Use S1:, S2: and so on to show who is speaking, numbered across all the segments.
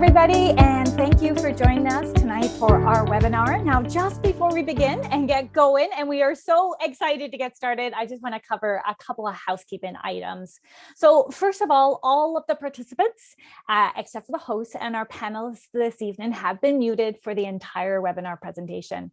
S1: everybody, and thank you for joining us tonight for our webinar. Now, just before we begin and get going, and we are so excited to get started, I just want to cover a couple of housekeeping items. So first of all of the participants, except for the host and our panelists this evening, have been muted for the entire webinar presentation.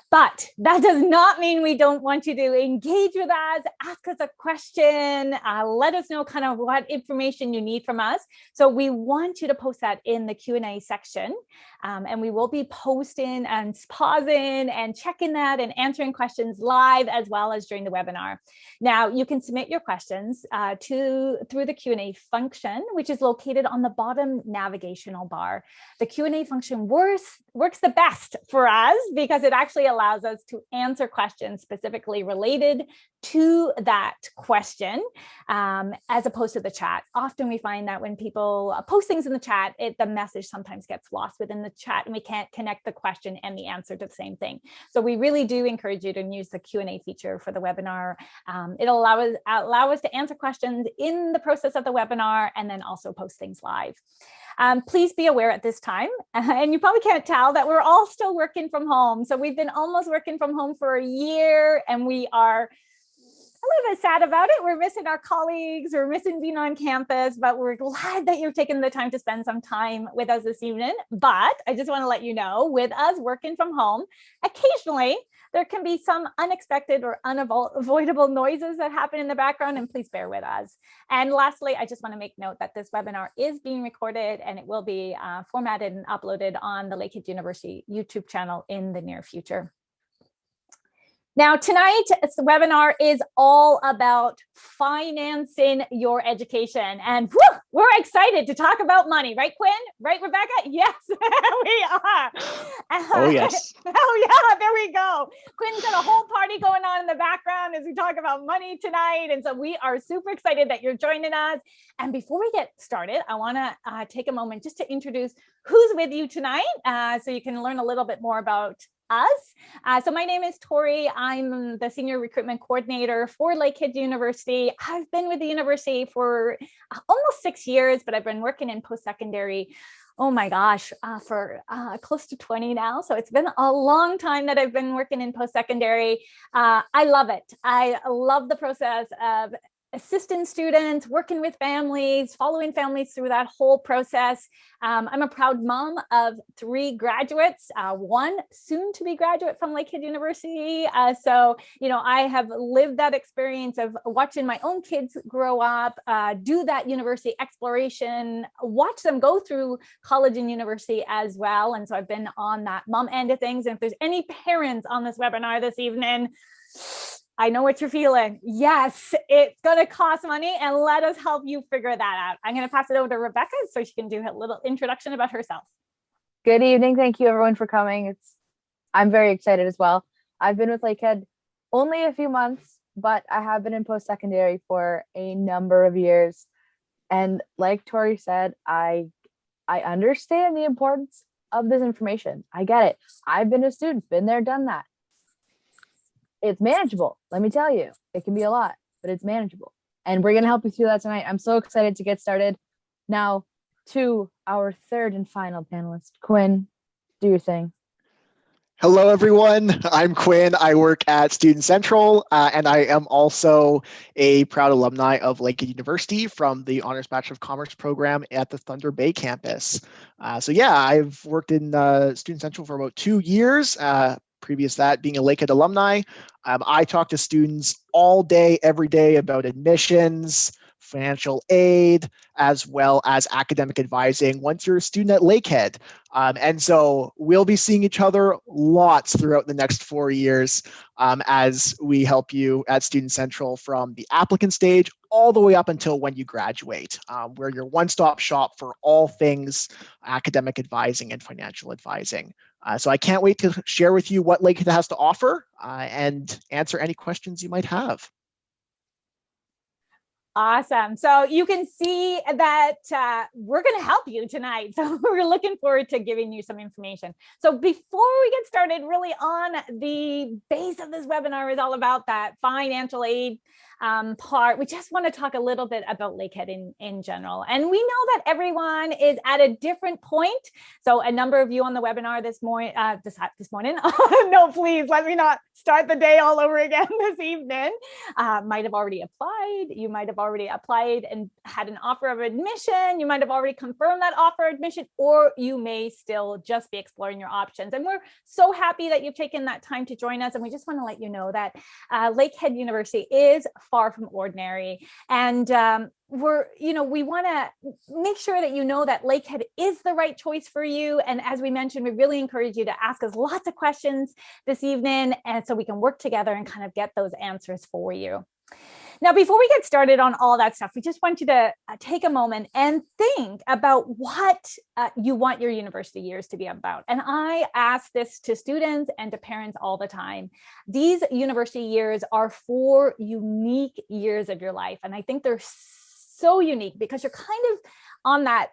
S1: But that does not mean we don't want you to engage with us, ask us a question, let us know kind of what information you need from us. So we want you to post that in the Q&A section, and we will be posting and pausing and checking that and answering questions live as well as during the webinar. Now, you can submit your questions through the Q&A function, which is located on the bottom navigational bar. The Q&A function works the best for us because it actually allows us to answer questions specifically related to that question, as opposed to the chat. Often we find that when people post things in the chat, the message sometimes gets lost within the chat and we can't connect the question and the answer to the same thing. So we really do encourage you to use the Q&A feature for the webinar. It'll allow us to answer questions in the process of the webinar and then also post things live. Please be aware at this time, and you probably can't tell that we're all still working from home. So we've been almost working from home for a year, and we are a little bit sad about it. We're missing our colleagues, we're missing being on campus, but we're glad that you're taking the time to spend some time with us this evening. But I just want to let you know, with us working from home, occasionally there can be some unexpected or unavoidable noises that happen in the background, and please bear with us. And lastly, I just want to make note that this webinar is being recorded and it will be formatted and uploaded on the Lakehead University YouTube channel in the near future. Now, tonight's webinar is all about financing your education. And whew, we're excited to talk about money, right, Quinn? Right, Rebecca? Yes, we are.
S2: Oh, yes.
S1: Oh, yeah, there we go. Quinn's got a whole party going on in the background as we talk about money tonight. And so we are super excited that you're joining us. And before we get started, I want to take a moment just to introduce who's with you tonight, so you can learn a little bit more about us. So my name is Tori. I'm the Senior Recruitment Coordinator for Lakehead University. I've been with the university for almost 6 years, but I've been working in post-secondary, oh my gosh, for close to 20 now. So it's been a long time that I've been working in post-secondary. I love it. I love the process of assisting students, working with families, following families through that whole process. I'm a proud mom of 3 graduates, one soon to be graduate from Lakehead University. So, you know, I have lived that experience of watching my own kids grow up, do that university exploration, watch them go through college and university as well. And so I've been on that mom end of things. And if there's any parents on this webinar this evening, I know what you're feeling. Yes, it's going to cost money, and let us help you figure that out. I'm going to pass it over to Rebecca so she can do a little introduction about herself.
S3: Good evening. Thank you everyone for coming. I'm very excited as well. I've been with Lakehead only a few months, but I have been in post-secondary for a number of years. And like Tori said, I understand the importance of this information. I get it. I've been a student, been there, done that. It's manageable. Let me tell you, it can be a lot, but it's manageable. And we're going to help you through that tonight. I'm so excited to get started. Now to our third and final panelist, Quinn, do your thing.
S2: Hello, everyone. I'm Quinn. I work at Student Central, and I am also a proud alumni of Lakehead University from the Honors Bachelor of Commerce program at the Thunder Bay campus. So yeah, I've worked in Student Central for about 2 years. Previous that, being a Lakehead alumni, I talk to students all day, every day about admissions, financial aid, as well as academic advising once you're a student at Lakehead. And so we'll be seeing each other lots throughout the next 4 years as we help you at Student Central from the applicant stage all the way up until when you graduate. We're your one-stop shop for all things academic advising and financial advising. So I can't wait to share with you what Lakehead has to offer and answer any questions you might have.
S1: Awesome. So you can see that we're going to help you tonight. So we're looking forward to giving you some information. So before we get started, really on the base of this webinar is all about that financial aid part. We just want to talk a little bit about Lakehead in general. And we know that everyone is at a different point. So a number of you on the webinar this morning, no, please let me not start the day all over again this evening. Might have already applied. You might have already applied and had an offer of admission. You might have already confirmed that offer of admission, or you may still just be exploring your options. And we're so happy that you've taken that time to join us. And we just want to let you know that Lakehead University is far from ordinary. And we want to make sure that you know that Lakehead is the right choice for you. And as we mentioned, we really encourage you to ask us lots of questions this evening, and so we can work together and kind of get those answers for you. Now, before we get started on all that stuff, we just want you to take a moment and think about what you want your university years to be about. And I ask this to students and to parents all the time. These university years are 4 unique years of your life. And I think they're so unique because you're kind of on that,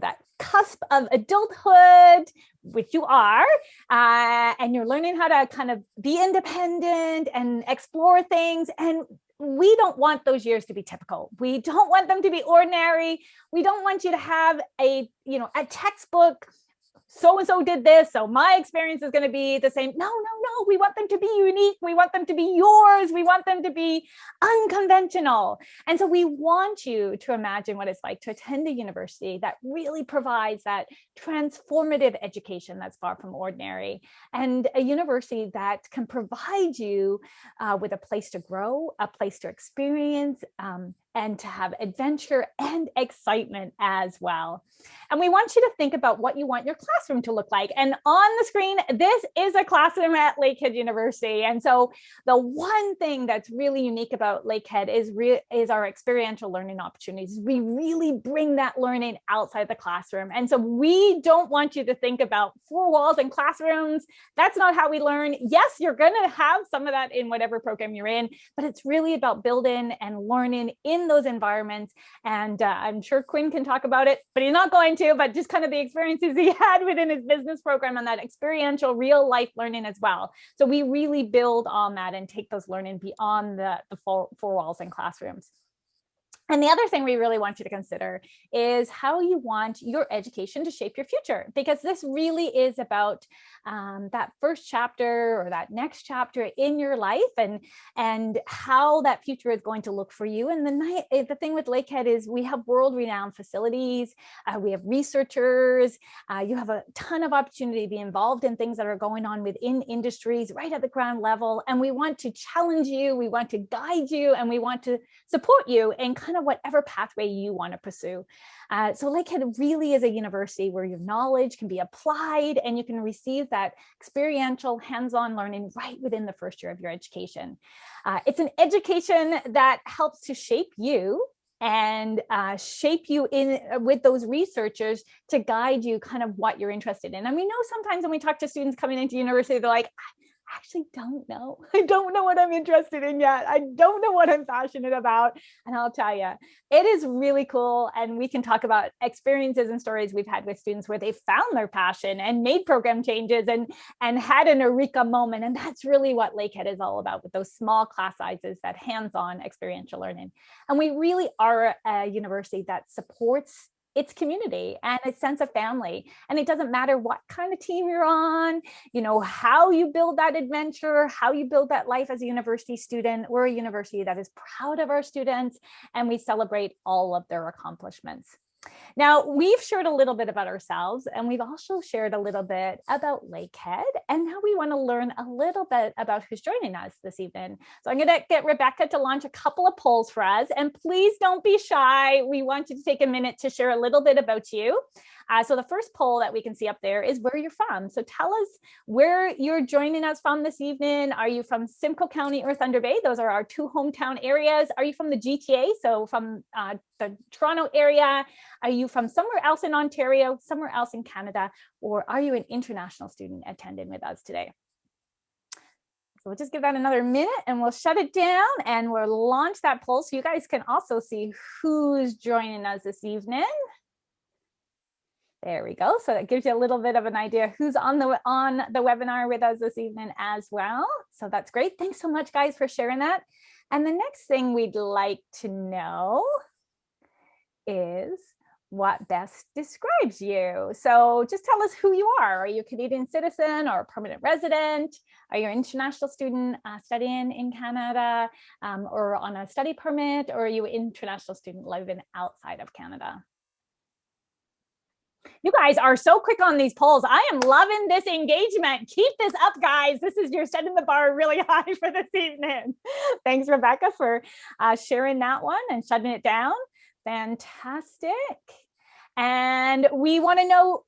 S1: that cusp of adulthood, which you are, and you're learning how to kind of be independent and explore things. And we don't want those years to be typical. We don't want them to be ordinary. We don't want you to have a textbook, so-and-so did this, so my experience is going to be the same. No. We want them to be unique. We want them to be yours. We want them to be unconventional. And so we want you to imagine what it's like to attend a university that really provides that transformative education that's far from ordinary, and a university that can provide you with a place to grow, a place to experience, and to have adventure and excitement as well. And we want you to think about what you want your classroom to look like. And on the screen, this is a classroom at Lakehead University. And so the one thing that's really unique about Lakehead is our experiential learning opportunities. We really bring that learning outside the classroom. And so we don't want you to think about 4 walls and classrooms. That's not how we learn. Yes, you're going to have some of that in whatever program you're in, but it's really about building and learning in those environments. And I'm sure Quinn can talk about it, but he's not going to, but just kind of the experiences he had within his business program and that experiential real life learning as well. So we really build on that and take those learning beyond the 4 walls and classrooms. And the other thing we really want you to consider is how you want your education to shape your future, because this really is about that first chapter or that next chapter in your life, and how that future is going to look for you. And the thing with Lakehead is we have world-renowned facilities, we have researchers, you have a ton of opportunity to be involved in things that are going on within industries right at the ground level. And we want to challenge you, we want to guide you, and we want to support you in kind of whatever pathway you want to pursue. So Lakehead really is a university where your knowledge can be applied and you can receive that experiential hands-on learning right within the first year of your education. It's an education that helps to shape you and shape you in with those researchers to guide you kind of what you're interested in. And we know sometimes when we talk to students coming into university, they're like, I actually don't know. I don't know what I'm interested in yet. I don't know what I'm passionate about. And I'll tell you, it is really cool. And we can talk about experiences and stories we've had with students where they found their passion and made program changes and had an eureka moment. And that's really what Lakehead is all about, with those small class sizes, that hands-on experiential learning. And we really are a university that supports its community and its sense of family. And it doesn't matter what kind of team you're on, how you build that adventure, how you build that life as a university student. We're a university that is proud of our students, and we celebrate all of their accomplishments. Now, we've shared a little bit about ourselves, and we've also shared a little bit about Lakehead, and now we want to learn a little bit about who's joining us this evening. So I'm going to get Rebecca to launch a couple of polls for us, and please don't be shy. We want you to take a minute to share a little bit about you. So the first poll that we can see up there is where you're from. So tell us where you're joining us from this evening. Are you from Simcoe County or Thunder Bay? Those are our 2 hometown areas. Are you from the GTA? So from the Toronto area? Are you from somewhere else in Ontario, somewhere else in Canada? Or are you an international student attending with us today? So we'll just give that another minute and we'll shut it down and we'll launch that poll so you guys can also see who's joining us this evening. There we go. So that gives you a little bit of an idea who's on the webinar with us this evening as well. So that's great. Thanks so much, guys, for sharing that. And the next thing we'd like to know is what best describes you. So just tell us who you are. Are you a Canadian citizen or a permanent resident? Are you an international student studying in Canada or on a study permit? Or are you an international student living outside of Canada? You guys are so quick on these polls. I am loving this engagement. Keep this up, guys. You're setting the bar really high for this evening. Thanks, Rebecca, for sharing that one and shutting it down. Fantastic. And we want to know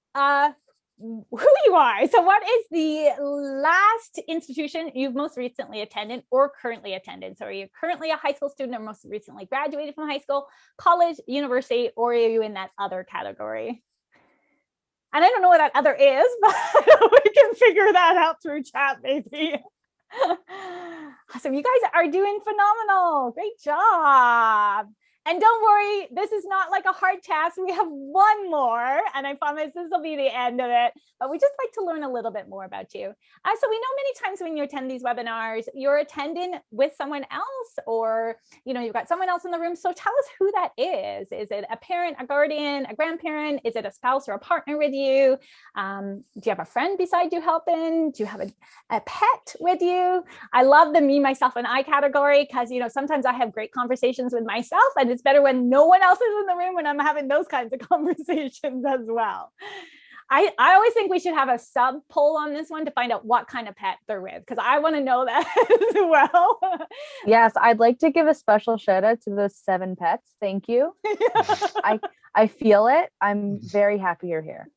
S1: who you are. So what is the last institution you've most recently attended or currently attended? So are you currently a high school student or most recently graduated from high school, college, university, or are you in that other category? And I don't know what that other is, but we can figure that out through chat maybe. Awesome, you guys are doing phenomenal. Great job. And don't worry, this is not like a hard task. We have one more, and I promise this will be the end of it. But we just like to learn a little bit more about you. So we know many times when you attend these webinars, you're attending with someone else, or you've got someone else in the room. So tell us who that is. Is it a parent, a guardian, a grandparent? Is it a spouse or a partner with you? Do you have a friend beside you helping? Do you have a pet with you? I love the me, myself, and I category because sometimes I have great conversations with myself, and it's better when no one else is in the room when I'm having those kinds of conversations as well. I always think we should have a sub poll on this one to find out what kind of pet they're with, because I want to know that as well.
S3: Yes, I'd like to give a special shout out to those 7 pets. Thank you. I feel it. I'm very happy you're here.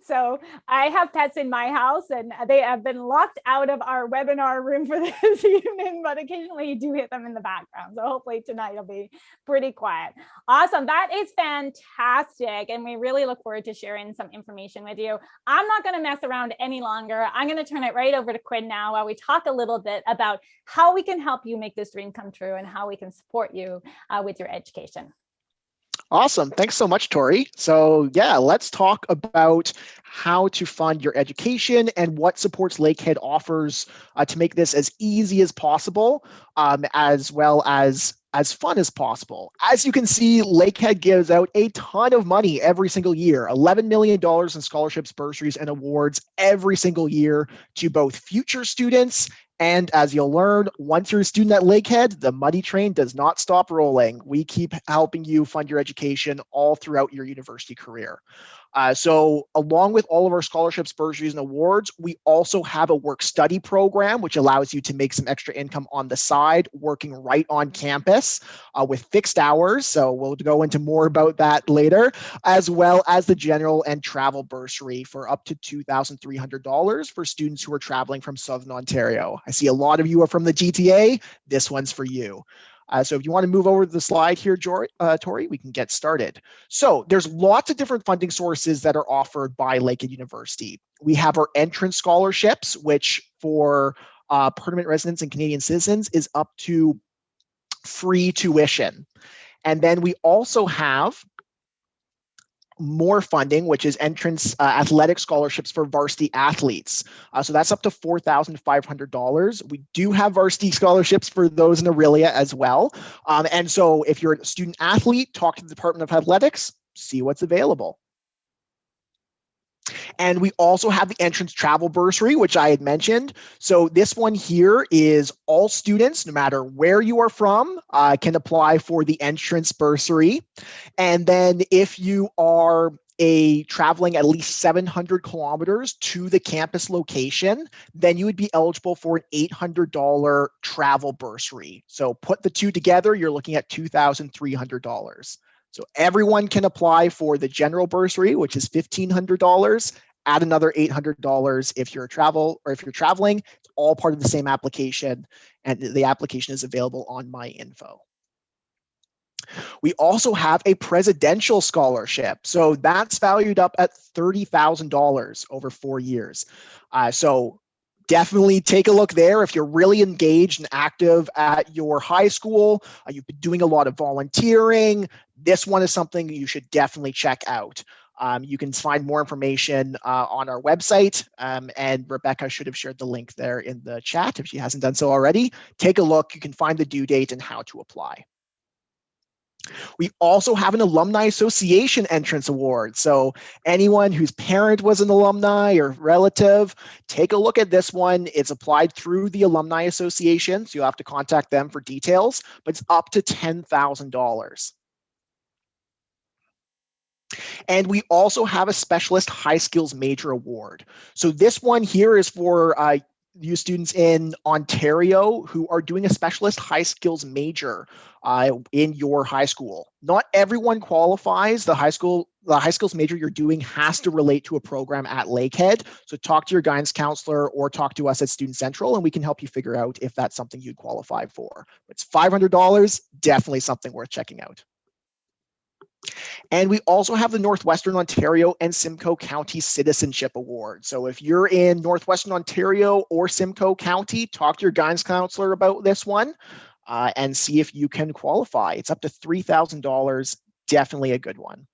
S1: So I have pets in my house and they have been locked out of our webinar room for this evening, but occasionally you do hear them in the background. So hopefully tonight will be pretty quiet. Awesome. That is fantastic. And we really look forward to sharing some information with you. I'm not going to mess around any longer. I'm going to turn it right over to Quinn now while we talk a little bit about how we can help you make this dream come true and how we can support you with your education.
S2: Awesome. Thanks so much, Tori. So yeah, let's talk about how to fund your education and what supports Lakehead offers to make this as easy as possible, as well as fun as possible. As you can see, Lakehead gives out a ton of money every single year, $11 million in scholarships, bursaries, and awards every single year to both future students. And as you'll learn, once you're a student at Lakehead, the money train does not stop rolling. We keep helping you fund your education all throughout your university career. So along with all of our scholarships, bursaries, and awards, we also have a work-study program, which allows you to make some extra income on the side, working right on campus with fixed hours. So we'll go into more about that later, as well as the general and travel bursary for up to $2,300 for students who are traveling from Southern Ontario. I see a lot of you are from the GTA. This one's for you. So if you want to move over to the slide here, Tori, we can get started. So there's lots of different funding sources that are offered by Lakehead University. We have our entrance scholarships, which for permanent residents and Canadian citizens is up to free tuition. And then we also have more funding, which is entrance athletic scholarships for varsity athletes. So that's up to $4,500. We do have varsity scholarships for those in Aurelia as well. And so if you're a student athlete, talk to the Department of Athletics, see what's available. And we also have the entrance travel bursary, which I had mentioned. So this one here is all students, no matter where you are from, can apply for the entrance bursary. And then if you are traveling at least 700 kilometers to the campus location, then you would be eligible for an $800 travel bursary. So put the two together, you're looking at $2,300. So everyone can apply for the general bursary, which is $1,500. Add another $800 if you're traveling. It's all part of the same application, and the application is available on My Info. We also have a presidential scholarship. So that's valued up at $30,000 over 4 years. So definitely take a look there. If you're really engaged and active at your high school, you've been doing a lot of volunteering, this one is something you should definitely check out. You can find more information on our website, and Rebecca should have shared the link there in the chat if she hasn't done so already. Take a look. You can find the due date and how to apply. We also have an Alumni Association Entrance Award. So anyone whose parent was an alumni or relative, take a look at this one. It's applied through the Alumni Association, so you'll have to contact them for details, but it's up to $10,000. And we also have a Specialist High Skills Major Award. So this one here is for you students in Ontario who are doing a Specialist High Skills Major in your high school. Not everyone qualifies. The high skills major you're doing has to relate to a program at Lakehead. So talk to your guidance counselor or talk to us at Student Central, and we can help you figure out if that's something you'd qualify for. It's $500, definitely something worth checking out. And we also have the Northwestern Ontario and Simcoe County Citizenship Award. So if you're in Northwestern Ontario or Simcoe County, talk to your guidance counselor about this one and see if you can qualify. It's up to $3,000, definitely a good one.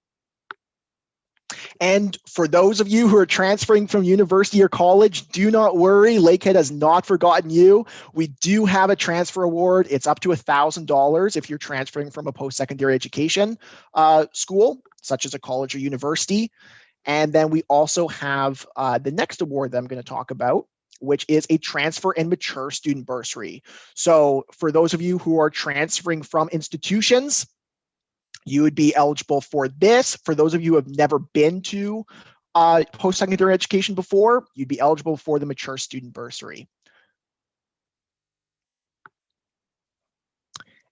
S2: And for those of you who are transferring from university or college, do not worry. Lakehead has not forgotten you. We do have a transfer award. It's up to $1,000 if you're transferring from a post-secondary education school, such as a college or university. And then we also have the next award that I'm going to talk about, which is a transfer and mature student bursary. So for those of you who are transferring from institutions, you would be eligible for this. For those of you who have never been to post-secondary education before, you'd be eligible for the mature student bursary.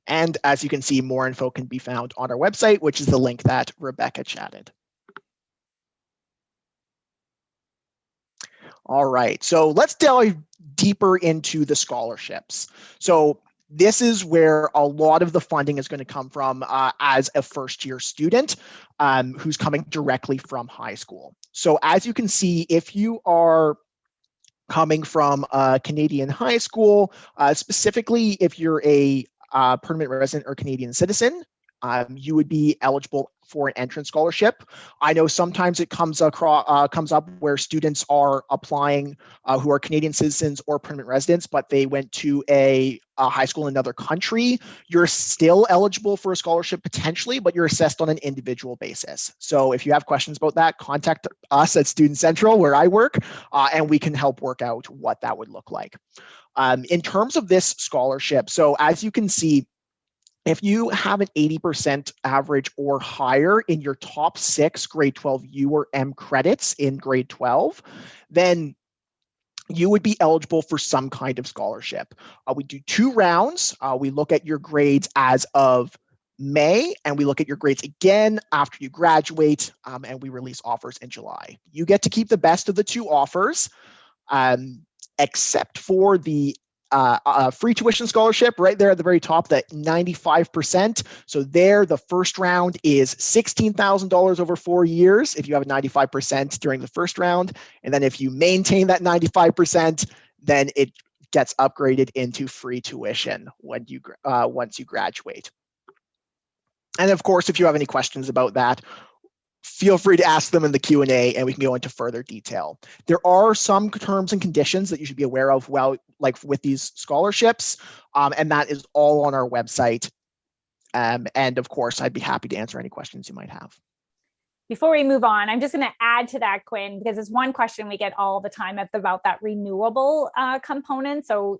S2: And as you can see, more info can be found on our website, which is the link that Rebecca chatted. All right, so let's delve deeper into the scholarships. So this is where a lot of the funding is going to come from as a first-year student who's coming directly from high school. So as you can see, if you are coming from a Canadian high school, specifically if you're a permanent resident or Canadian citizen, you would be eligible for an entrance scholarship. I know sometimes it comes up where students are applying who are Canadian citizens or permanent residents, but they went to a high school in another country. You're still eligible for a scholarship potentially, but you're assessed on an individual basis. So if you have questions about that, contact us at Student Central, where I work, and we can help work out what that would look like. In terms of this scholarship, so as you can see, if you have an 80% average or higher in your top 6 grade 12 U or M credits in grade 12, then you would be eligible for some kind of scholarship. We do 2 rounds. We look at your grades as of May, and we look at your grades again after you graduate, and we release offers in July. You get to keep the best of the 2 offers, except for the free tuition scholarship right there at the very top, that 95%. So there, the first round is $16,000 over 4 years if you have a 95% during the first round. And then if you maintain that 95%, then it gets upgraded into free tuition when you once you graduate. And of course, if you have any questions about that, feel free to ask them in the Q&A and we can go into further detail. There are some terms and conditions that you should be aware of, like with these scholarships, and that is all on our website. And of course, I'd be happy to answer any questions you might have.
S1: Before we move on, I'm just going to add to that, Quinn, because it's one question we get all the time about that renewable component. So,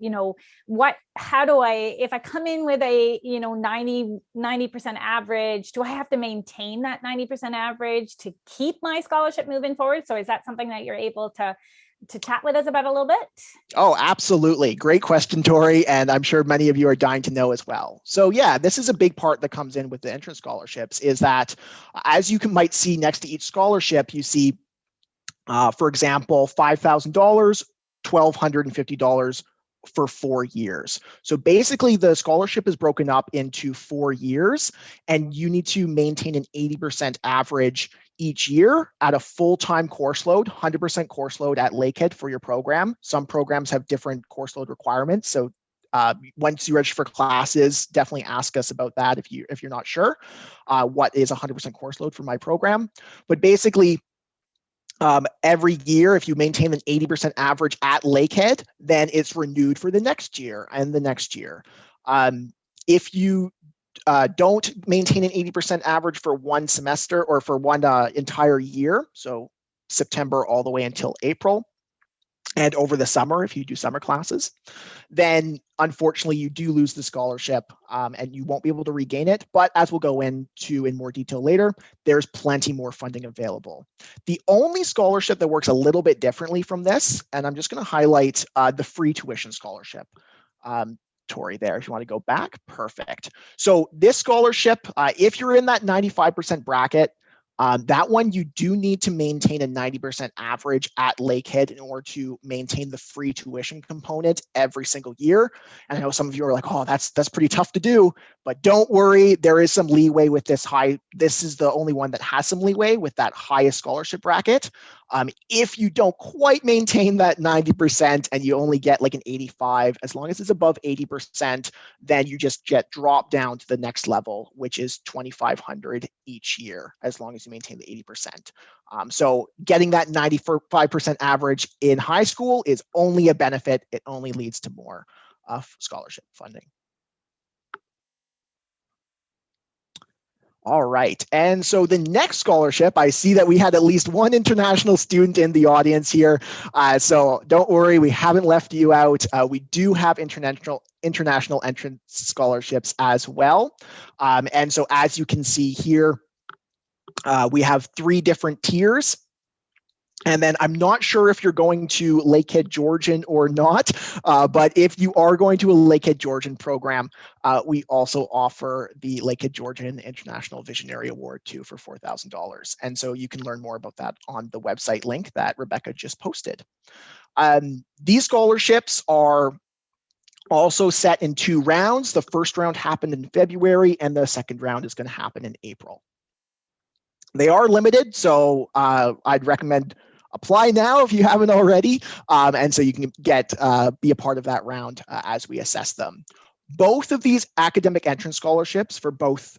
S1: how do if I come in with a, 90% average, do I have to maintain that 90% average to keep my scholarship moving forward? So is that something that you're able to chat with us about a little bit?
S2: Oh, absolutely. Great question, Tori. And I'm sure many of you are dying to know as well. So yeah, this is a big part that comes in with the entrance scholarships, is that as you might see next to each scholarship, you see, for example, $5,000, $1,250 for 4 years. So basically the scholarship is broken up into 4 years, and you need to maintain an 80% average each year at a full-time course load, 100% course load at Lakehead for your program. Some programs have different course load requirements. So once you register for classes, definitely ask us about that if you're not sure what is 100% course load for my program. But basically, every year, if you maintain an 80% average at Lakehead, then it's renewed for the next year and the next year. If you don't maintain an 80% average for one semester or for one entire year, so September all the way until April, and over the summer, if you do summer classes, then unfortunately you do lose the scholarship and you won't be able to regain it. But as we'll go into in more detail later, there's plenty more funding available. The only scholarship that works a little bit differently from this, and I'm just going to highlight the free tuition scholarship. Tori there, if you want to go back, perfect. So this scholarship, if you're in that 95% bracket, that one you do need to maintain a 90% average at Lakehead in order to maintain the free tuition component every single year. And I know some of you are like, oh, that's pretty tough to do, but don't worry, there is some leeway with this high. This is the only one that has some leeway with that highest scholarship bracket. If you don't quite maintain that 90% and you only get like an 85, as long as it's above 80%, then you just get dropped down to the next level, which is 2,500 each year, as long as you maintain the 80%. So getting that 95% average in high school is only a benefit. It only leads to more scholarship funding. All right. And so the next scholarship, I see that we had at least one international student in the audience here. So don't worry, we haven't left you out. We do have international entrance scholarships as well. And so as you can see here, we have 3 different tiers. And then I'm not sure if you're going to Lakehead Georgian or not, but if you are going to a Lakehead Georgian program, we also offer the Lakehead Georgian International Visionary Award too for $4,000. And so you can learn more about that on the website link that Rebecca just posted. These scholarships are also set in 2 rounds. The first round happened in February and the second round is going to happen in April. They are limited, so I'd recommend apply now if you haven't already, and so you can be a part of that round as we assess them. Both of these academic entrance scholarships for both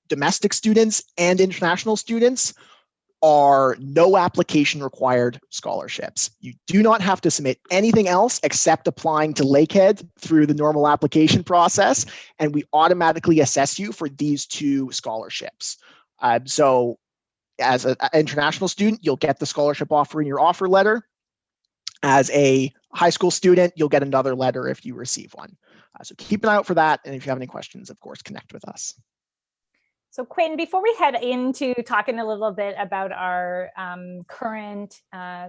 S2: domestic students and international students are no application required scholarships. You do not have to submit anything else except applying to Lakehead through the normal application process, and we automatically assess you for these 2 scholarships. So as an international student, you'll get the scholarship offer in your offer letter. As a high school student, you'll get another letter if you receive one. So keep an eye out for that. And if you have any questions, of course, connect with us.
S1: So Quinn, before we head into talking a little bit about our current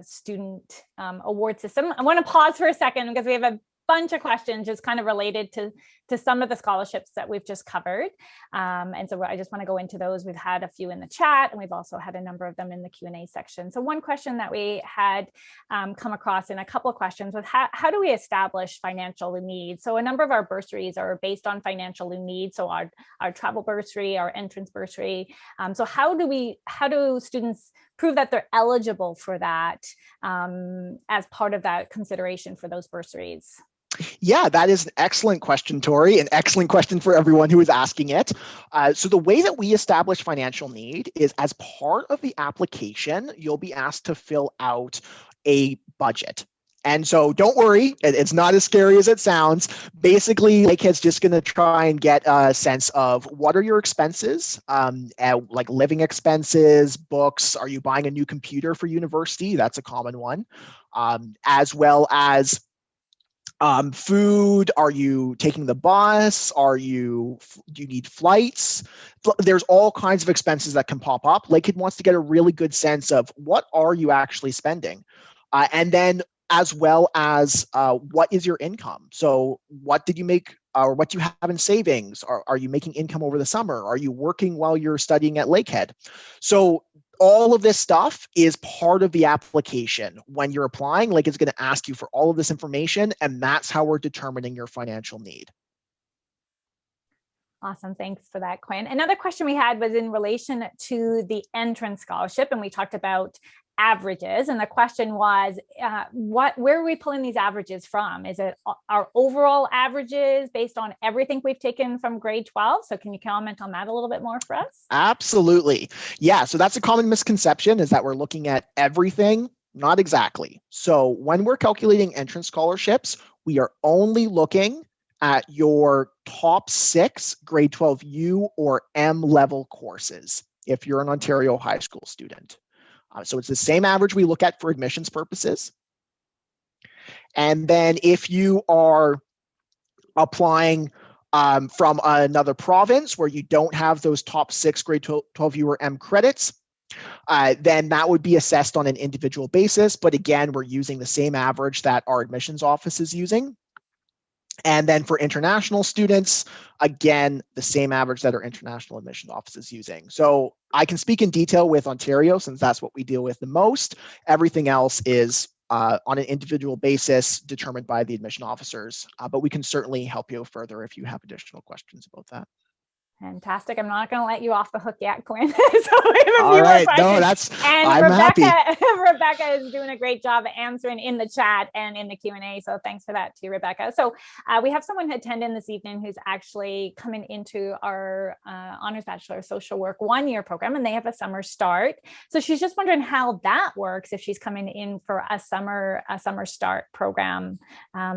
S1: student award system, I want to pause for a second because we have a bunch of questions just kind of related to some of the scholarships that we've just covered. And so I just want to go into those. We've had a few in the chat and we've also had a number of them in the Q&A section. So one question that we had come across in a couple of questions was how do we establish financial needs? So a number of our bursaries are based on financial needs. So our travel bursary, our entrance bursary. So how do students prove that they're eligible for that as part of that consideration for those bursaries?
S2: Yeah, that is an excellent question, Tori, an excellent question for everyone who is asking it. So the way that we establish financial need is as part of the application, you'll be asked to fill out a budget. And so don't worry, it's not as scary as it sounds. Basically, Lakehead's just going to try and get a sense of what are your expenses, like living expenses, books. Are you buying a new computer for university? That's a common one. As well as food. Are you taking the bus? Do you need flights? There's all kinds of expenses that can pop up. Lakehead wants to get a really good sense of what are you actually spending? And then as well as what is your income? So what did you make or what do you have in savings? Are you making income over the summer? Are you working while you're studying at Lakehead? So all of this stuff is part of the application. When you're applying, Lakehead's going to ask you for all of this information, and that's how we're determining your financial need.
S1: Awesome. Thanks for that, Quinn. Another question we had was in relation to the entrance scholarship, and we talked about averages. And the question was, where are we pulling these averages from? Is it our overall averages based on everything we've taken from grade 12? So can you comment on that a little bit more for us?
S2: Absolutely. Yeah. So that's a common misconception, is that we're looking at everything. Not exactly. So when we're calculating entrance scholarships, we are only looking at your top 6 grade 12 U or M level courses if you're an Ontario high school student. So it's the same average we look at for admissions purposes. And then if you are applying from another province where you don't have those top 6 grade 12 U or M credits, then that would be assessed on an individual basis. But again, we're using the same average that our admissions office is using. And then for international students, again, the same average that our international admission office is using. So I can speak in detail with Ontario since that's what we deal with the most. Everything else is on an individual basis determined by the admission officers, but we can certainly help you further if you have additional questions about that.
S1: Fantastic. I'm not going to let you off the hook yet, Quinn. So we have a
S2: All
S1: few more
S2: right.
S1: questions.
S2: No, that's,
S1: and
S2: I'm happy.
S1: Rebecca is doing a great job answering in the chat and in the Q&A. So thanks for that too, Rebecca. So we have someone attending this evening who's actually coming into our Honors Bachelor of Social Work 1-year program, and they have a summer start. So she's just wondering how that works if she's coming in for a summer start program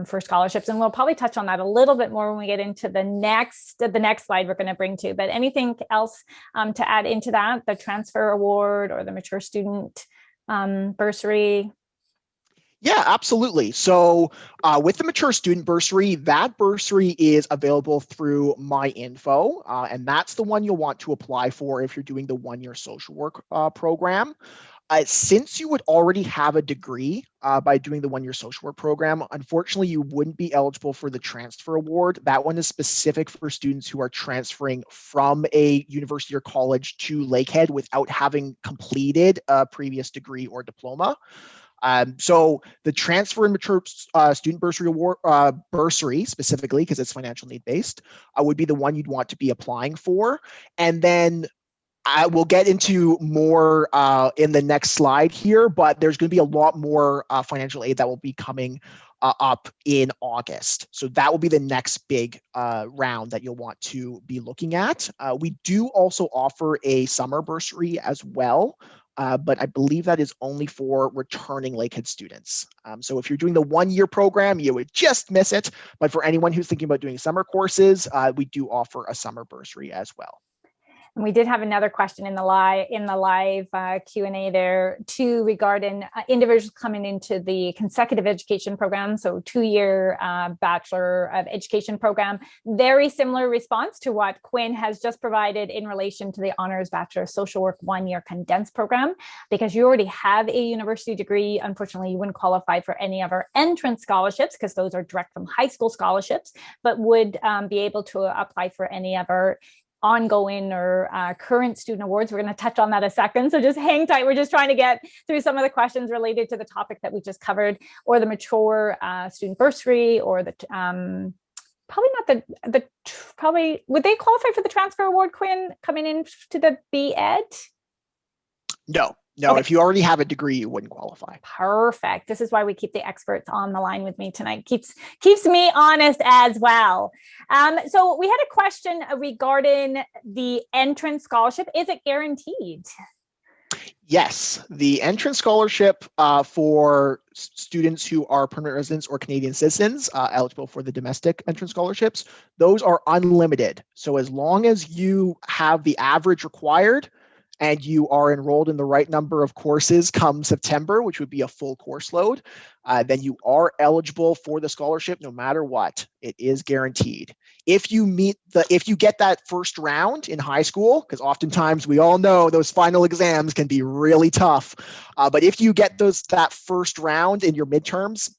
S1: for scholarships. And we'll probably touch on that a little bit more when we get into the next slide we're going to bring to. But anything else to add into that, the transfer award or the mature student bursary?
S2: Yeah, absolutely. So with the mature student bursary, that bursary is available through My Info, and that's the one you'll want to apply for if you're doing the 1-year social work program. Since you would already have a degree by doing the 1-year social work program, unfortunately, you wouldn't be eligible for the transfer award. That one is specific for students who are transferring from a university or college to Lakehead without having completed a previous degree or diploma. So the transfer and mature student bursary award, bursary specifically, because it's financial need based, would be the one you'd want to be applying for. And then we'll get into more in the next slide here, but there's going to be a lot more financial aid that will be coming up in August. So that will be the next big round that you'll want to be looking at. We do also offer a summer bursary as well, but I believe that is only for returning Lakehead students. So if you're doing the 1-year program, you would just miss it. But for anyone who's thinking about doing summer courses, we do offer a summer bursary as well.
S1: And we did have another question in the live Q&A there too, regarding individuals coming into the consecutive education program, so 2-year Bachelor of Education program. Very similar response to what Quinn has just provided in relation to the Honors Bachelor of Social Work 1-year condensed program. Because you already have a university degree, unfortunately, you wouldn't qualify for any of our entrance scholarships because those are direct from high school scholarships, but would be able to apply for any of our ongoing or current student awards. We're going to touch on that a second, so just hang tight. We're just trying to get through some of the questions related to the topic that we just covered, or the mature student bursary, or the probably would they qualify for the transfer award, Quinn, coming in to the B.Ed?
S2: No,
S1: okay.
S2: If you already have a degree, you wouldn't qualify.
S1: Perfect. This is why we keep the experts on the line with me tonight. Keeps me honest as well. So we had a question regarding the entrance scholarship. Is it guaranteed?
S2: Yes, the entrance scholarship for students who are permanent residents or Canadian citizens eligible for the domestic entrance scholarships, those are unlimited. So as long as you have the average required, and you are enrolled in the right number of courses come September, which would be a full course load, then you are eligible for the scholarship no matter what. It is guaranteed. If you get that first round in high school, because oftentimes we all know those final exams can be really tough, but if you get that first round in your midterms,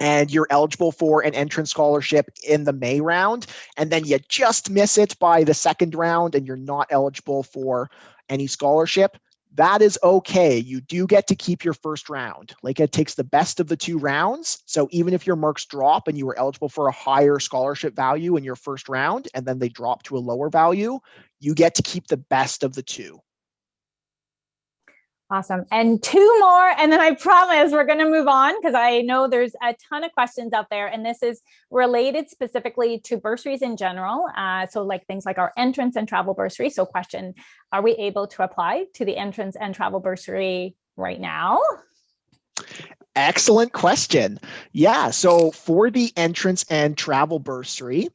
S2: and you're eligible for an entrance scholarship in the May round, and then you just miss it by the second round and you're not eligible for any scholarship, that is okay. You do get to keep your first round. Lakehead takes the best of the 2 rounds. So even if your marks drop and you were eligible for a higher scholarship value in your first round, and then they drop to a lower value, you get to keep the best of the 2.
S1: Awesome. And 2 more, and then I promise we're going to move on because I know there's a ton of questions out there, and this is related specifically to bursaries in general. So like things like our entrance and travel bursary. So question, are we able to apply to the entrance and travel bursary right now?
S2: Excellent question. Yeah, so for the entrance and travel bursary,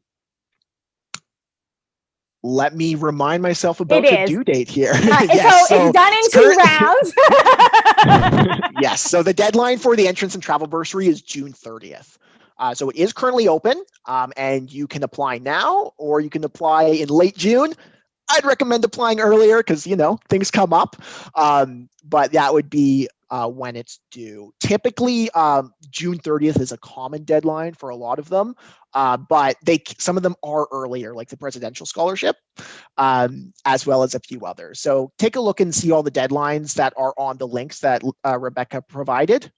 S2: let me remind myself about the due date here.
S1: Yes, so it's done in 2 rounds.
S2: Yes, so the deadline for the entrance and travel bursary is June 30th. So it is currently open, and you can apply now, or you can apply in late June. I'd recommend applying earlier because, things come up, but that would be when it's due. Typically, June 30th is a common deadline for a lot of them, but some of them are earlier, like the presidential scholarship, as well as a few others. So take a look and see all the deadlines that are on the links that Rebecca provided,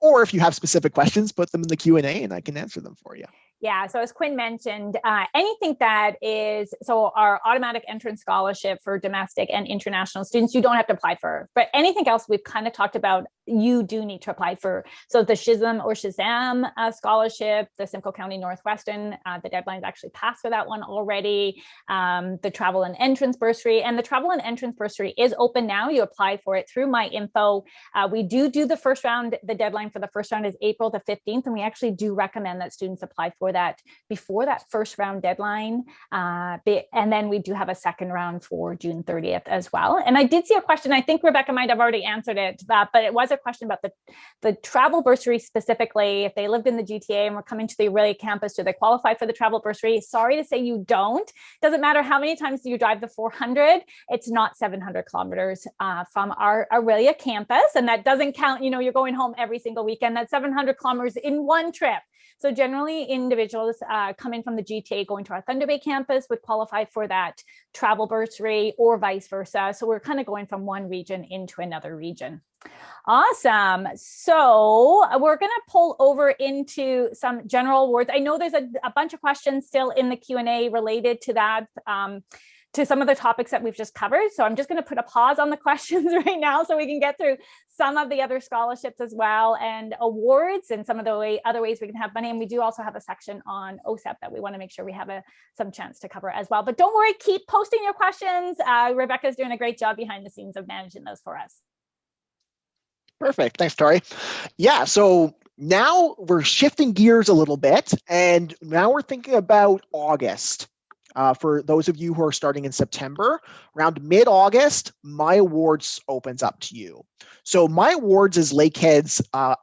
S2: or if you have specific questions, put them in the Q&A and I can answer them for you.
S1: Yeah, so as Quinn mentioned, anything that is, so our automatic entrance scholarship for domestic and international students, you don't have to apply for, but anything else we've kind of talked about, you do need to apply for. So the SHSM or SHSAM scholarship, the Simcoe County Northwestern, the deadline's actually passed for that one already. The travel and entrance bursary, and the travel and entrance bursary is open now. You apply for it through My Info. We do the first round. The deadline for the first round is April the 15th, and we actually do recommend that students apply for that before that first round deadline. And then we do have a second round for June 30th as well. And I did see a question, I think Rebecca might have already answered it, but it was a question about the travel bursary specifically. If they lived in the GTA and were coming to the Aurelia campus, do they qualify for the travel bursary? Sorry to say you don't. Doesn't matter how many times you drive the 400, it's not 700 kilometers from our Aurelia campus. And that doesn't count, you're going home every single weekend. That's 700 kilometers in one trip. So generally individuals coming from the GTA going to our Thunder Bay campus would qualify for that travel bursary or vice versa. So we're kind of going from one region into another region. Awesome. So we're going to pull over into some general awards. I know there's a bunch of questions still in the Q&A related to that, to some of the topics that we've just covered. So I'm just going to put a pause on the questions right now so we can get through some of the other scholarships as well and awards and some of the other ways we can have money. And we do also have a section on OSAP that we want to make sure we have some chance to cover as well. But don't worry, keep posting your questions. Rebecca's doing a great job behind the scenes of managing those for us.
S2: Perfect. Thanks, Tori. Yeah, so now we're shifting gears a little bit, and now we're thinking about August. For those of you who are starting in September, around mid-August, My Awards opens up to you. So My Awards is Lakehead's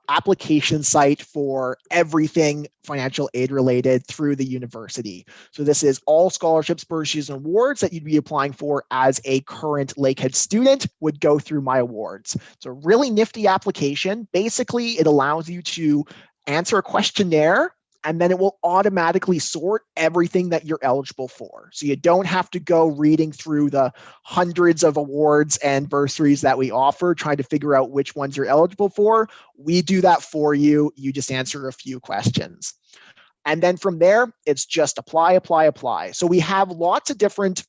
S2: application site for everything financial aid related through the university. So this is all scholarships, bursaries, and awards that you'd be applying for as a current Lakehead student would go through My Awards. It's a really nifty application. Basically, it allows you to answer a questionnaire, and then it will automatically sort everything that you're eligible for. So you don't have to go reading through the hundreds of awards and bursaries that we offer, trying to figure out which ones you're eligible for. We do that for you. You just answer a few questions. And then from there, it's just apply, apply, apply. So we have lots of different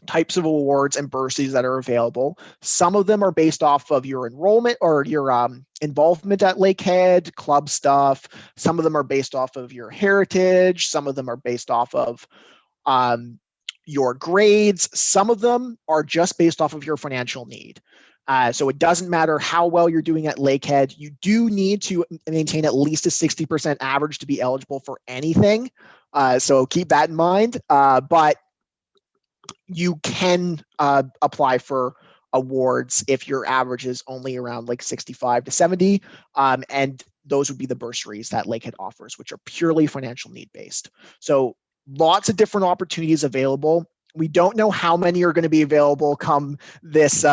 S2: types of awards and bursaries that are available. Some of them are based off of your enrollment or your involvement at Lakehead, club stuff. Some of them are based off of your heritage. Some of them are based off of your grades. Some of them are just based off of your financial need. So it doesn't matter how well you're doing at Lakehead. You do need to maintain at least a 60% average to be eligible for anything. So keep that in mind. But you can apply for awards if your average is only around like 65 to 70. And those would be the bursaries that Lakehead offers, which are purely financial need based. So lots of different opportunities available. We don't know how many are going to be available come this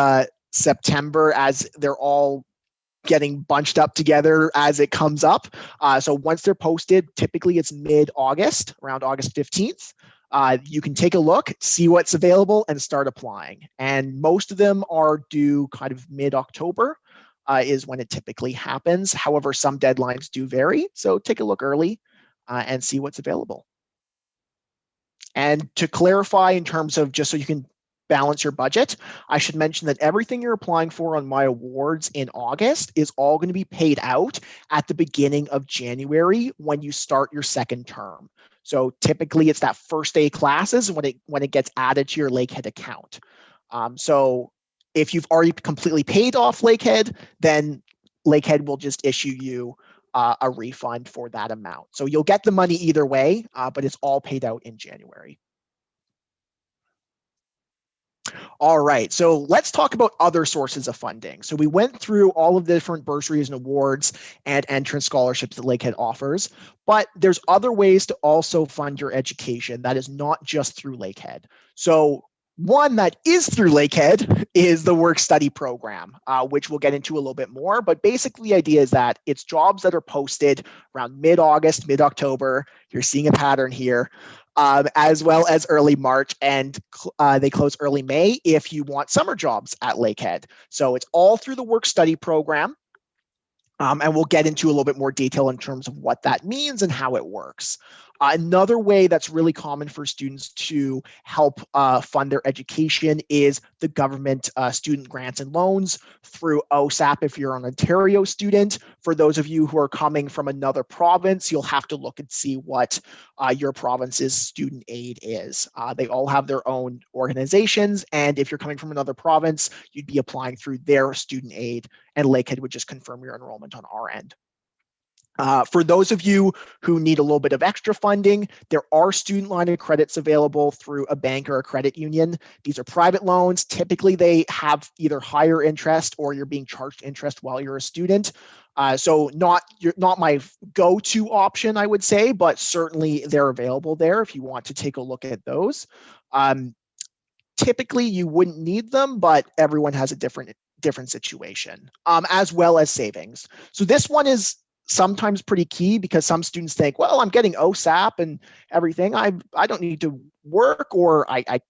S2: September, as they're all getting bunched up together as it comes up. So once they're posted, typically it's mid-August, around August 15th. You can take a look, see what's available, and start applying. And most of them are due kind of mid-October is when it typically happens. However, some deadlines do vary, so take a look early and see what's available. And to clarify, in terms of just so you can balance your budget, I should mention that everything you're applying for on My Awards in August is all going to be paid out at the beginning of January when you start your second term. So typically it's that first day classes when it gets added to your Lakehead account. So if you've already completely paid off Lakehead, then Lakehead will just issue you a refund for that amount. So you'll get the money either way, but it's all paid out in January. All right, so let's talk about other sources of funding. So we went through all of the different bursaries and awards and entrance scholarships that Lakehead offers, but there's other ways to also fund your education that is not just through Lakehead. So one that is through Lakehead is the work study program, which we'll get into a little bit more. But basically the idea is that it's jobs that are posted around mid-August, mid-October. You're seeing a pattern here. As well as early March, and they close early May if you want summer jobs at Lakehead. So it's all through the work study program. And we'll get into a little bit more detail in terms of what that means and how it works. Another way that's really common for students to help fund their education is the government student grants and loans through OSAP if you're an Ontario student. For those of you who are coming from another province, you'll have to look and see what your province's student aid is. They all have their own organizations, and if you're coming from another province, you'd be applying through their student aid, and Lakehead would just confirm your enrollment on our end. For those of you who need a little bit of extra funding, there are student line of credits available through a bank or a credit union. These are private loans. Typically, they have either higher interest or you're being charged interest while you're a student. So not my go-to option, I would say, but certainly they're available there if you want to take a look at those. Typically, you wouldn't need them, but everyone has a different situation, as well as savings. So this one is sometimes pretty key because some students think, well, I'm getting OSAP and everything. I don't need to work, or I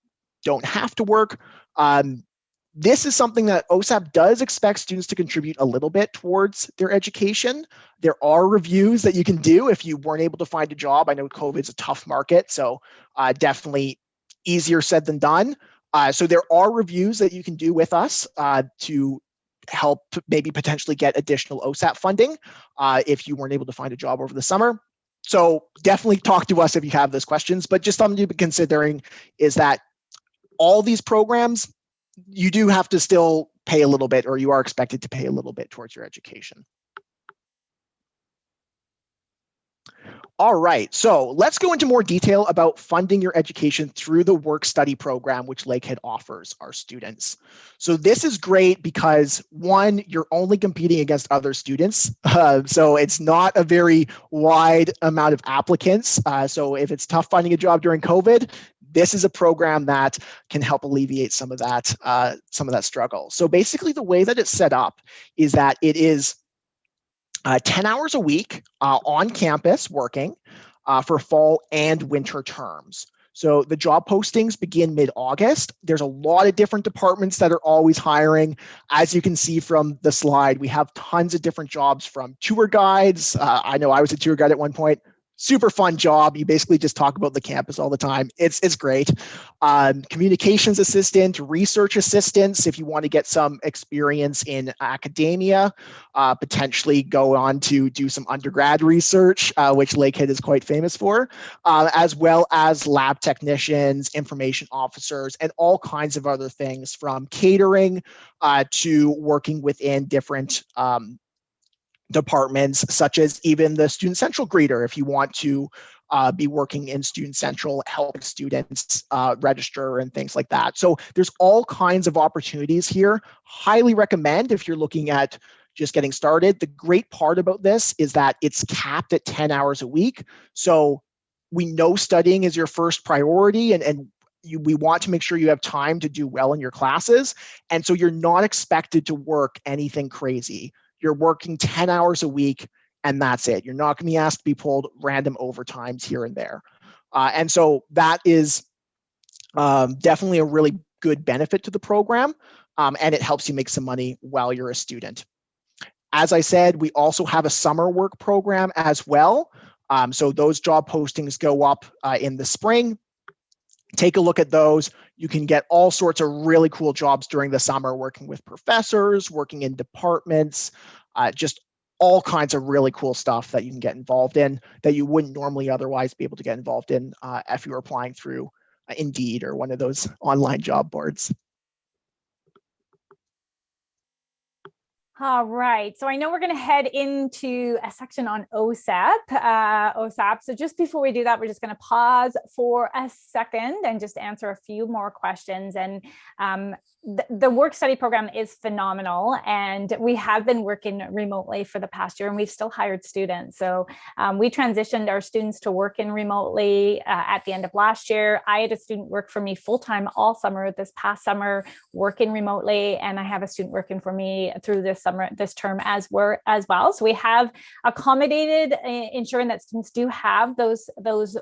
S2: don't have to work. This is something that OSAP does expect students to contribute a little bit towards their education. There are reviews that you can do if you weren't able to find a job. I know COVID's a tough market, so definitely easier said than done. So there are reviews that you can do with us to help maybe potentially get additional OSAP funding if you weren't able to find a job over the summer. So definitely talk to us if you have those questions, but just something to be considering is that all these programs, you do have to still pay a little bit, or you are expected to pay a little bit towards your education. All right, so let's go into more detail about funding your education through the work study program, which Lakehead offers our students. So this is great because, one, you're only competing against other students. So it's not a very wide amount of applicants. So if it's tough finding a job during COVID, this is a program that can help alleviate some of that struggle. So basically the way that it's set up is that it is 10 hours a week on campus working for fall and winter terms. So the job postings begin mid-August. There's a lot of different departments that are always hiring. As you can see from the slide, we have tons of different jobs, from tour guides. I know I was a tour guide at one point. Super fun job. You basically just talk about the campus all the time. It's great. Communications assistant, research assistants, if you want to get some experience in academia, potentially go on to do some undergrad research, which Lakehead is quite famous for, as well as lab technicians, information officers, and all kinds of other things, from catering to working within different departments, such as even the Student Central greeter, if you want to be working in Student Central, helping students register and things like that. So there's all kinds of opportunities here. Highly recommend if you're looking at just getting started. The great part about this is that it's capped at 10 hours a week. So we know studying is your first priority, and we want to make sure you have time to do well in your classes. And so you're not expected to work anything crazy. You're working 10 hours a week, and that's it. You're not going to be asked to be pulled random overtimes here and there. And so that is definitely a really good benefit to the program, and it helps you make some money while you're a student. As I said, we also have a summer work program as well. So those job postings go up in the spring. Take a look at those. You can get all sorts of really cool jobs during the summer, working with professors, working in departments, just all kinds of really cool stuff that you can get involved in that you wouldn't normally otherwise be able to get involved in if you were applying through Indeed or one of those online job boards.
S1: All right, so I know we're going to head into a section on OSAP. So just before we do that, we're just going to pause for a second and just answer a few more questions. And the work study program is phenomenal, and we have been working remotely for the past year, and we've still hired students. So we transitioned our students to working remotely at the end of last year. I had a student work for me full-time all summer this past summer, working remotely, and I have a student working for me through this term as well. So we have accommodated ensuring that students do have those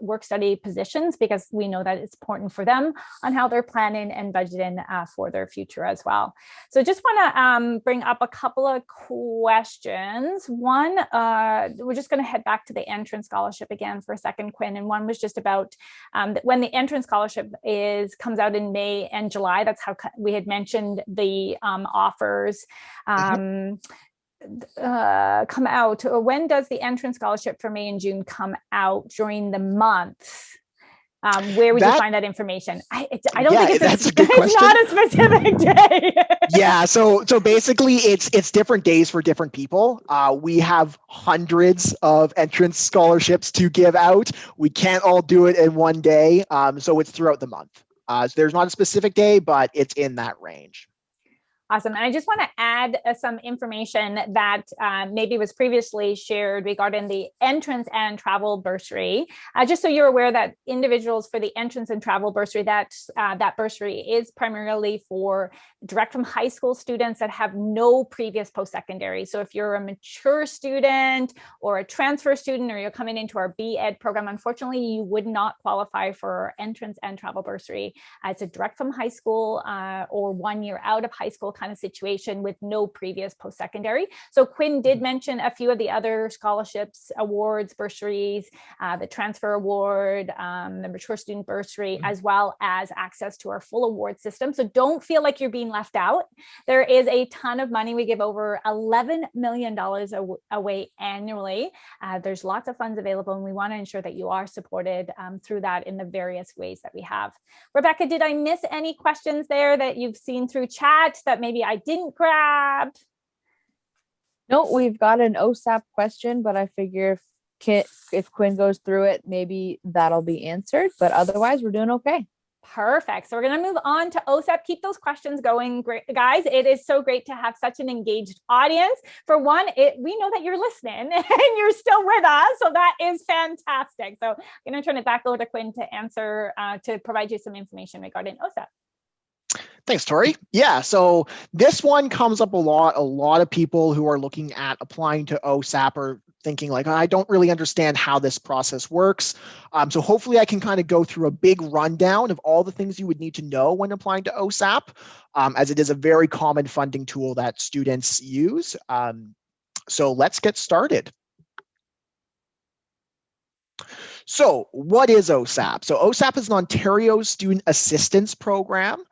S1: work study positions, because we know that it's important for them on how they're planning and budgeting for their future as well. So just want to bring up a couple of questions. One, we're just going to head back to the entrance scholarship again for a second, Quinn. And one was just about when the entrance scholarship comes out in May and July. That's how we had mentioned the offers come out. When does the entrance scholarship for May and June come out during the month? Where would you find that information? I don't think it's not a specific day.
S2: Yeah, so basically it's different days for different people. We have hundreds of entrance scholarships to give out. We can't all do it in one day, so it's throughout the month. So there's not a specific day, but it's in that range.
S1: Awesome. And I just want to add some information that maybe was previously shared regarding the entrance and travel bursary. Just so you're aware that individuals for the entrance and travel bursary, that bursary is primarily for direct from high school students that have no previous post-secondary. So if you're a mature student or a transfer student, or you're coming into our B.Ed program, unfortunately, you would not qualify for entrance and travel bursary. It's a direct from high school or 1 year out of high school kind of situation with no previous post-secondary. So Quinn did mention a few of the other scholarships, awards, bursaries, the transfer award, the mature student bursary, as well as access to our full award system. So don't feel like you're being left out. There is a ton of money. We give over $11 million away annually. There's lots of funds available, and we want to ensure that you are supported through that in the various ways that we have. Rebecca, did I miss any questions there that you've seen through chat that maybe I didn't grab?
S3: No, we've got an OSAP question, but I figure if Quinn goes through it, maybe that'll be answered, but otherwise we're doing okay.
S1: Perfect. So we're going to move on to OSAP. Keep those questions going, great, guys. It is so great to have such an engaged audience. For one, we know that you're listening and you're still with us. So that is fantastic. So I'm going to turn it back over to Quinn to answer, to provide you some information regarding OSAP.
S2: Thanks, Tori. Yeah, so this one comes up a lot. A lot of people who are looking at applying to OSAP are thinking like, I don't really understand how this process works. So hopefully I can kind of go through a big rundown of all the things you would need to know when applying to OSAP, as it is a very common funding tool that students use. So let's get started. So what is OSAP? So OSAP is an Ontario Student Assistance Program.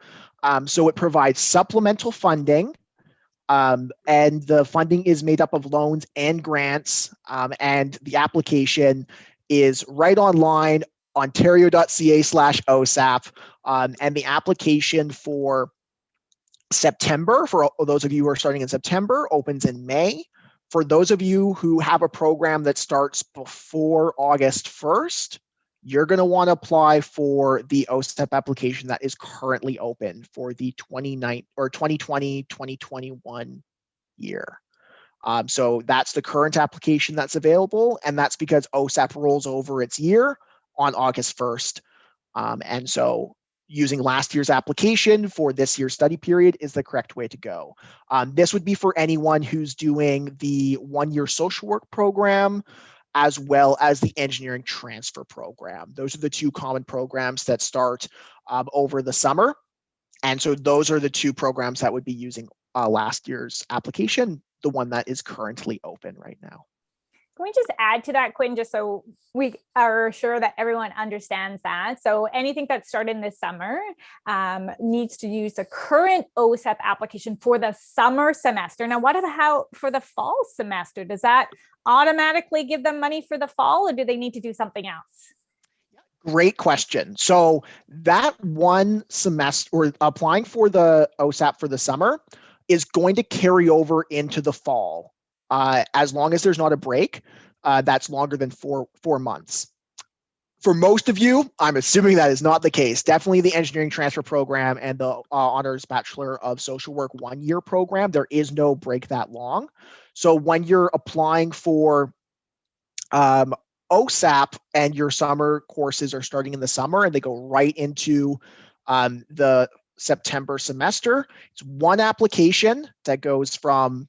S2: So it provides supplemental funding, and the funding is made up of loans and grants, and the application is right online, ontario.ca/OSAP, and the application for September, for those of you who are starting in September, opens in May. For those of you who have a program that starts before August 1st, you're going to want to apply for the OSAP application that is currently open for the 2020-2021 year. So that's the current application that's available, and that's because OSAP rolls over its year on August 1st. And so using last year's application for this year's study period is the correct way to go. This would be for anyone who's doing the 1 year social work program, as well as the engineering transfer program. Those are the two common programs that start over the summer. And so those are the two programs that would be using last year's application, the one that is currently open right now.
S1: Can we just add to that, Quinn, just so we are sure that everyone understands that? So anything that started this summer needs to use the current OSAP application for the summer semester. Now, what about for the fall semester? Does that automatically give them money for the fall, or do they need to do something else?
S2: Great question. So that one semester, or applying for the OSAP for the summer, is going to carry over into the fall. As long as there's not a break, that's longer than four months. For most of you, I'm assuming that is not the case. Definitely the engineering transfer program and the Honors Bachelor of Social Work 1-year program, there is no break that long. So when you're applying for OSAP and your summer courses are starting in the summer and they go right into the September semester, it's one application that goes from,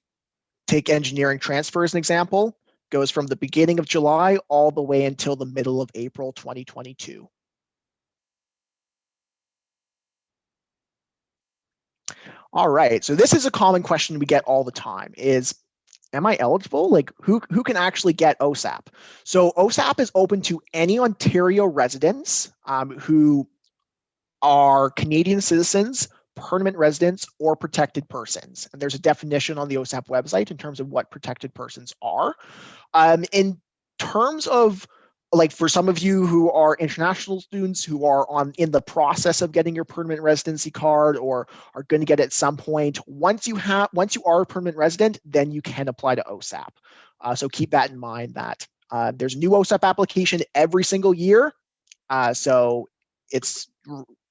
S2: take engineering transfer as an example, goes from the beginning of July all the way until the middle of April 2022. All right, so this is a common question we get all the time is, am I eligible? Like who can actually get OSAP? So OSAP is open to any Ontario residents who are Canadian citizens, permanent residents, or protected persons. And there's a definition on the OSAP website in terms of what protected persons are. In terms of, like, for some of you who are international students who are in the process of getting your permanent residency card or are going to get it at some point, once you are a permanent resident, then you can apply to OSAP. So keep that in mind that there's a new OSAP application every single year. So it's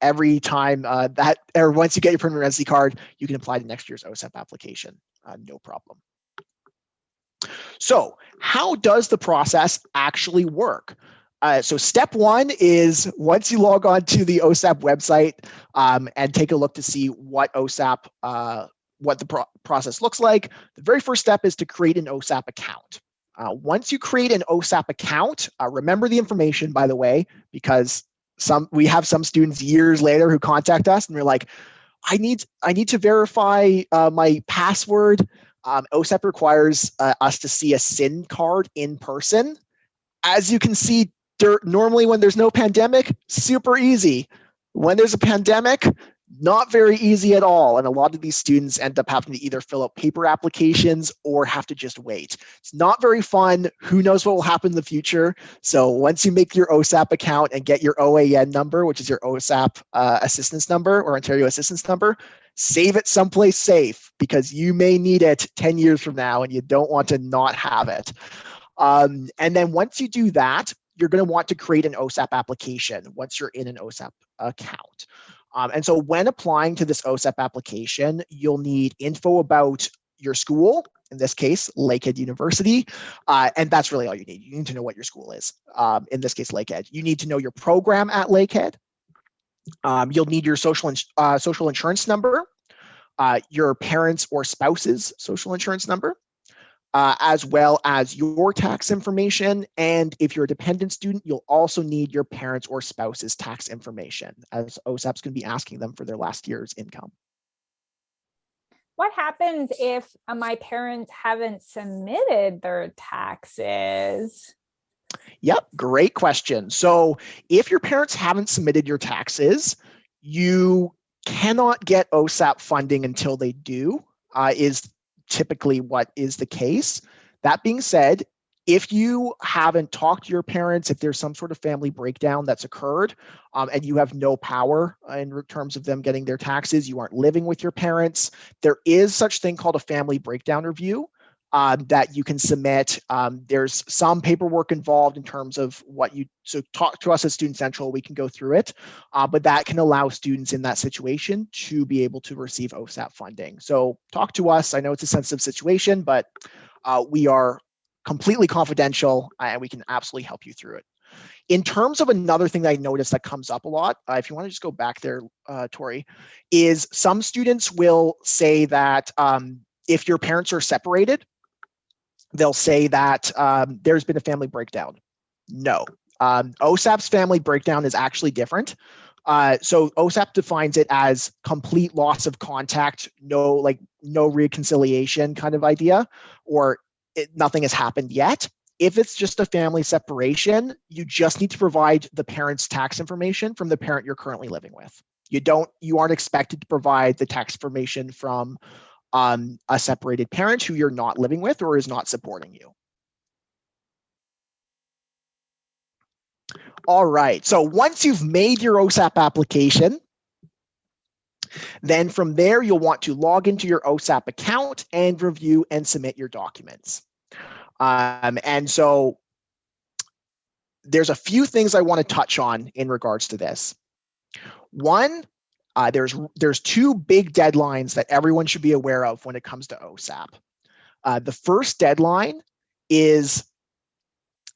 S2: every time or once you get your permanent residency card, you can apply to next year's OSAP application, no problem. So how does the process actually work? So step one is once you log on to the OSAP website and take a look to see what OSAP, what the process looks like, the very first step is to create an OSAP account. Once you create an OSAP account, remember the information, by the way, because we have some students years later who contact us and they're like, I need to verify my password. OSAP requires us to see a SIN card in person. As you can see, normally when there's no pandemic, super easy. When there's a pandemic, not very easy at all. And a lot of these students end up having to either fill out paper applications or have to just wait. It's not very fun. Who knows what will happen in the future? So once you make your OSAP account and get your OAN number, which is your OSAP assistance number or Ontario assistance number, save it someplace safe because you may need it 10 years from now and you don't want to not have it. And then once you do that, you're going to want to create an OSAP application once you're in an OSAP account. And so when applying to this OSAP application, you'll need info about your school, in this case, Lakehead University. And that's really all you need. You need to know what your school is. In this case, Lakehead. You need to know your program at Lakehead. You'll need your social insurance number, your parents' or spouse's social insurance number, as well as your tax information. And if you're a dependent student, you'll also need your parents' or spouse's tax information, as OSAP's going to be asking them for their last year's income.
S1: What happens if my parents haven't submitted their taxes?
S2: Yep, great question. So if your parents haven't submitted your taxes, you cannot get OSAP funding until they do, is typically what is the case. That being said, if you haven't talked to your parents, if there's some sort of family breakdown that's occurred and you have no power in terms of them getting their taxes, you aren't living with your parents, there is such thing called a family breakdown review that you can submit. There's some paperwork involved in terms of so talk to us at Student Central, we can go through it, but that can allow students in that situation to be able to receive OSAP funding. So talk to us. I know it's a sensitive situation, but we are completely confidential and we can absolutely help you through it. In terms of another thing that I noticed that comes up a lot, if you want to just go back there, Tori, is some students will say that if your parents are separated, they'll say that there's been a family breakdown. No. OSAP's family breakdown is actually different. So OSAP defines it as complete loss of contact, no reconciliation kind of idea, or nothing has happened yet. If it's just a family separation, you just need to provide the parent's tax information from the parent you're currently living with. You aren't expected to provide the tax information from a separated parent who you're not living with or is not supporting you. All right, so once you've made your OSAP application, then from there, you'll want to log into your OSAP account and review and submit your documents. And so there's a few things I want to touch on in regards to this. One, there's two big deadlines that everyone should be aware of when it comes to OSAP. The first deadline is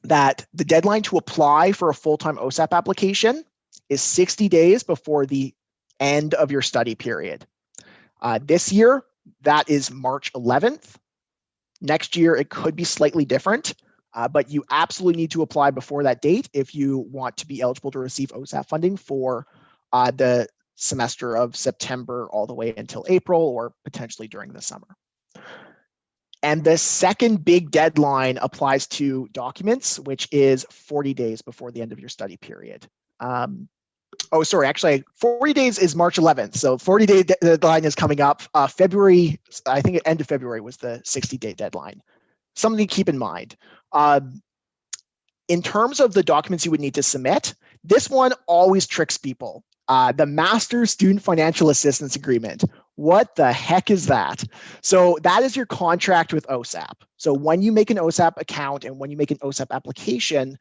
S2: that the deadline to apply for a full-time OSAP application is 60 days before the end of your study period. This year, that is March 11th. Next year, it could be slightly different, but you absolutely need to apply before that date if you want to be eligible to receive OSAP funding for the semester of September all the way until April, or potentially during the summer. And the second big deadline applies to documents, which is 40 days before the end of your study period. Oh, sorry, actually 40 days is March 11th. So 40-day deadline is coming up. February, I think end of February was the 60-day deadline. Something to keep in mind. In terms of the documents you would need to submit, this one always tricks people. The Master Student Financial Assistance Agreement. What the heck is that? So that is your contract with OSAP. So when you make an OSAP account and when you make an OSAP application,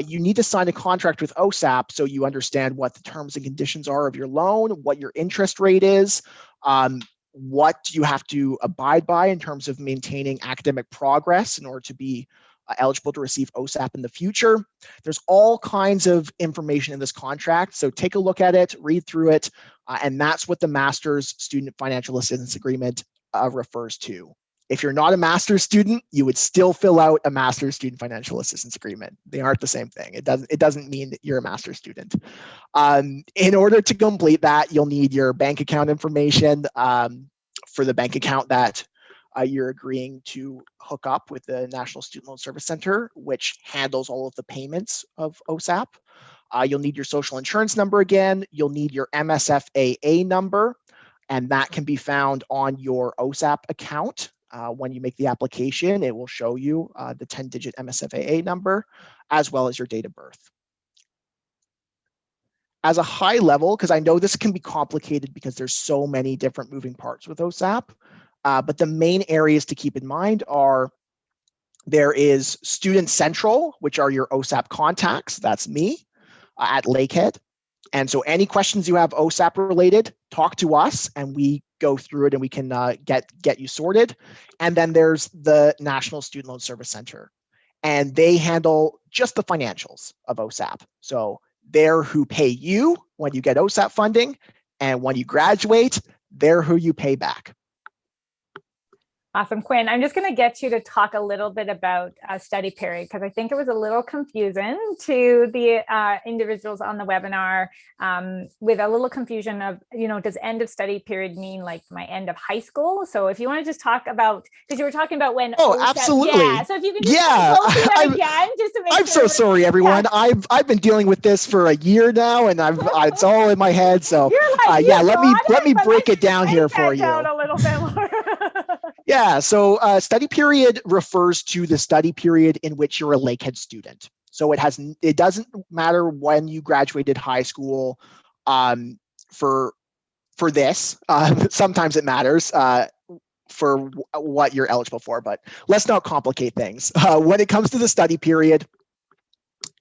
S2: you need to sign a contract with OSAP so you understand what the terms and conditions are of your loan, what your interest rate is, what you have to abide by in terms of maintaining academic progress in order to be eligible to receive OSAP in the future. There's all kinds of information in this contract. So take a look at it, read through it, and that's what the Master's Student Financial Assistance Agreement refers to. If you're not a master's student, you would still fill out a Master's Student Financial Assistance Agreement. They aren't the same thing. It doesn't mean that you're a master's student. In order to complete that, you'll need your bank account information for the bank account that you're agreeing to hook up with the National Student Loan Service Center, which handles all of the payments of OSAP. You'll need your social insurance number again. You'll need your MSFAA number, and that can be found on your OSAP account. When you make the application, it will show you the 10-digit MSFAA number, as well as your date of birth. As a high level, because I know this can be complicated because there's so many different moving parts with OSAP, but the main areas to keep in mind are there is Student Central, which are your OSAP contacts. That's me at Lakehead. And so any questions you have OSAP related, talk to us and we go through it and we can get you sorted. And then there's the National Student Loan Service Center, and they handle just the financials of OSAP. So they're who pay you when you get OSAP funding, and when you graduate, they're who you pay back.
S1: Awesome, Quinn. I'm just going to get you to talk a little bit about study period, because I think it was a little confusing to the individuals on the webinar, with a little confusion of, does end of study period mean like my end of high school? So if you want to just talk about, because you were talking about when.
S2: Oh, OSAP, absolutely.
S1: Yeah. So if you could just go through that again, just to make
S2: I'm so sorry, everyone. Yeah. I've been dealing with this for a year now, and it's all in my head. So yeah, let me break it down here for you.
S1: A little bit more.
S2: Yeah, so study period refers to the study period in which you're a Lakehead student. So it doesn't matter when you graduated high school for this. Sometimes it matters for what you're eligible for, but let's not complicate things. When it comes to the study period,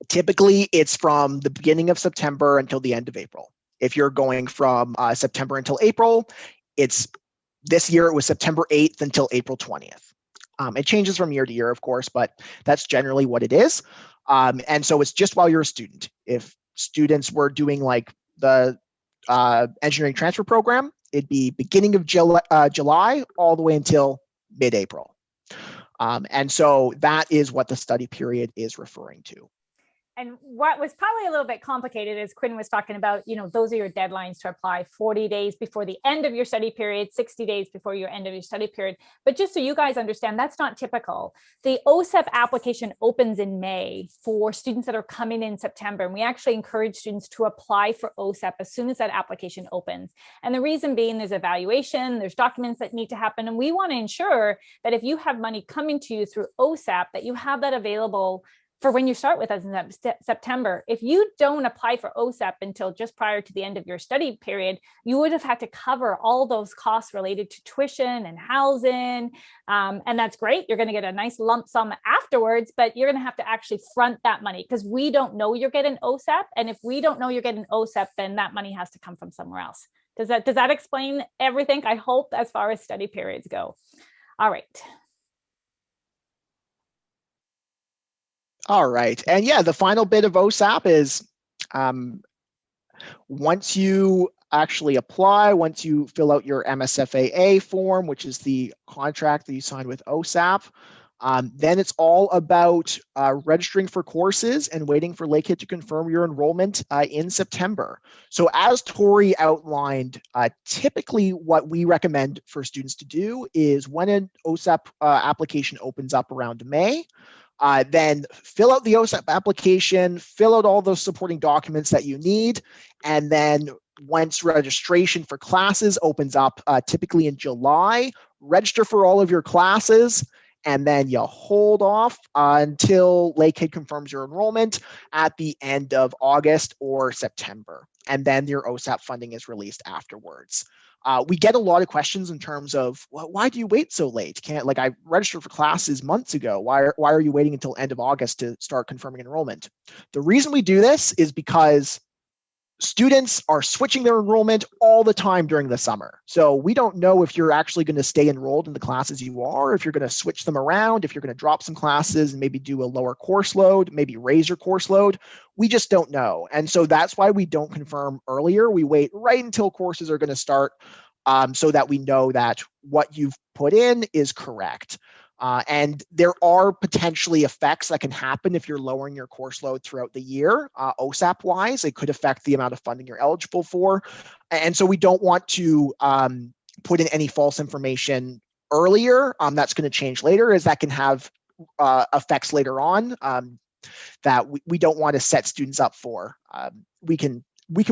S2: typically it's from the beginning of September until the end of April. If you're going from September until April, this year it was September 8th until April 20th. It changes from year to year, of course, but that's generally what it is. And so it's just while you're a student. If students were doing like the engineering transfer program, it'd be beginning of July all the way until mid-April. And so that is what the study period is referring to.
S1: And what was probably a little bit complicated is Quinn was talking about, those are your deadlines to apply 40 days before the end of your study period, 60 days before your end of your study period. But just so you guys understand, that's not typical. The OSAP application opens in May for students that are coming in September. And we actually encourage students to apply for OSAP as soon as that application opens. And the reason being, there's evaluation, there's documents that need to happen. And we want to ensure that if you have money coming to you through OSAP, that you have that available for when you start with us in September. If you don't apply for OSAP until just prior to the end of your study period, you would have had to cover all those costs related to tuition and housing. And that's great. You're going to get a nice lump sum afterwards, but you're going to have to actually front that money because we don't know you're getting OSAP. And if we don't know you're getting OSAP, then that money has to come from somewhere else. Does that explain everything? I hope, as far as study periods go. All right.
S2: All right. And yeah, the final bit of OSAP is once you actually apply, once you fill out your MSFAA form, which is the contract that you sign with OSAP, then it's all about registering for courses and waiting for Lakehead to confirm your enrollment in September. So as Tori outlined, typically what we recommend for students to do is when an OSAP application opens up around May, then fill out the OSAP application, fill out all those supporting documents that you need, and then once registration for classes opens up, typically in July, register for all of your classes, and then you hold off until Lakehead confirms your enrollment at the end of August or September, and then your OSAP funding is released afterwards. We get a lot of questions in terms of, well, why do you wait so late? I registered for classes months ago. Why are you waiting until end of August to start confirming enrollment? The reason we do this is because students are switching their enrollment all the time during the summer. So we don't know if you're actually going to stay enrolled in the classes you are, if you're going to switch them around, if you're going to drop some classes and maybe do a lower course load, maybe raise your course load. We just don't know. And so that's why we don't confirm earlier. We wait right until courses are going to start so that we know that what you've put in is correct. And there are potentially effects that can happen if you're lowering your course load throughout the year. OSAP wise, it could affect the amount of funding you're eligible for. And so we don't want to put in any false information earlier. That's going to change later, as that can have effects later on that we don't want to set students up for. We can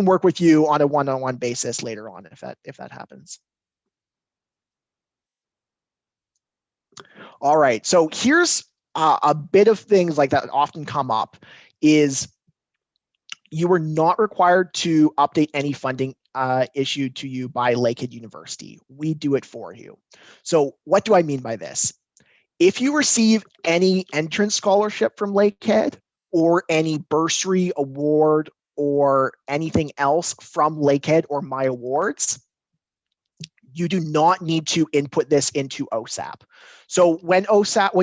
S2: work with you on a one-on-one basis later on if that happens. All right, so here's a bit of things like that often come up is you are not required to update any funding issued to you by Lakehead University. We do it for you. So what do I mean by this? If you receive any entrance scholarship from Lakehead or any bursary award or anything else from Lakehead or My Awards, you do not need to input this into OSAP. So when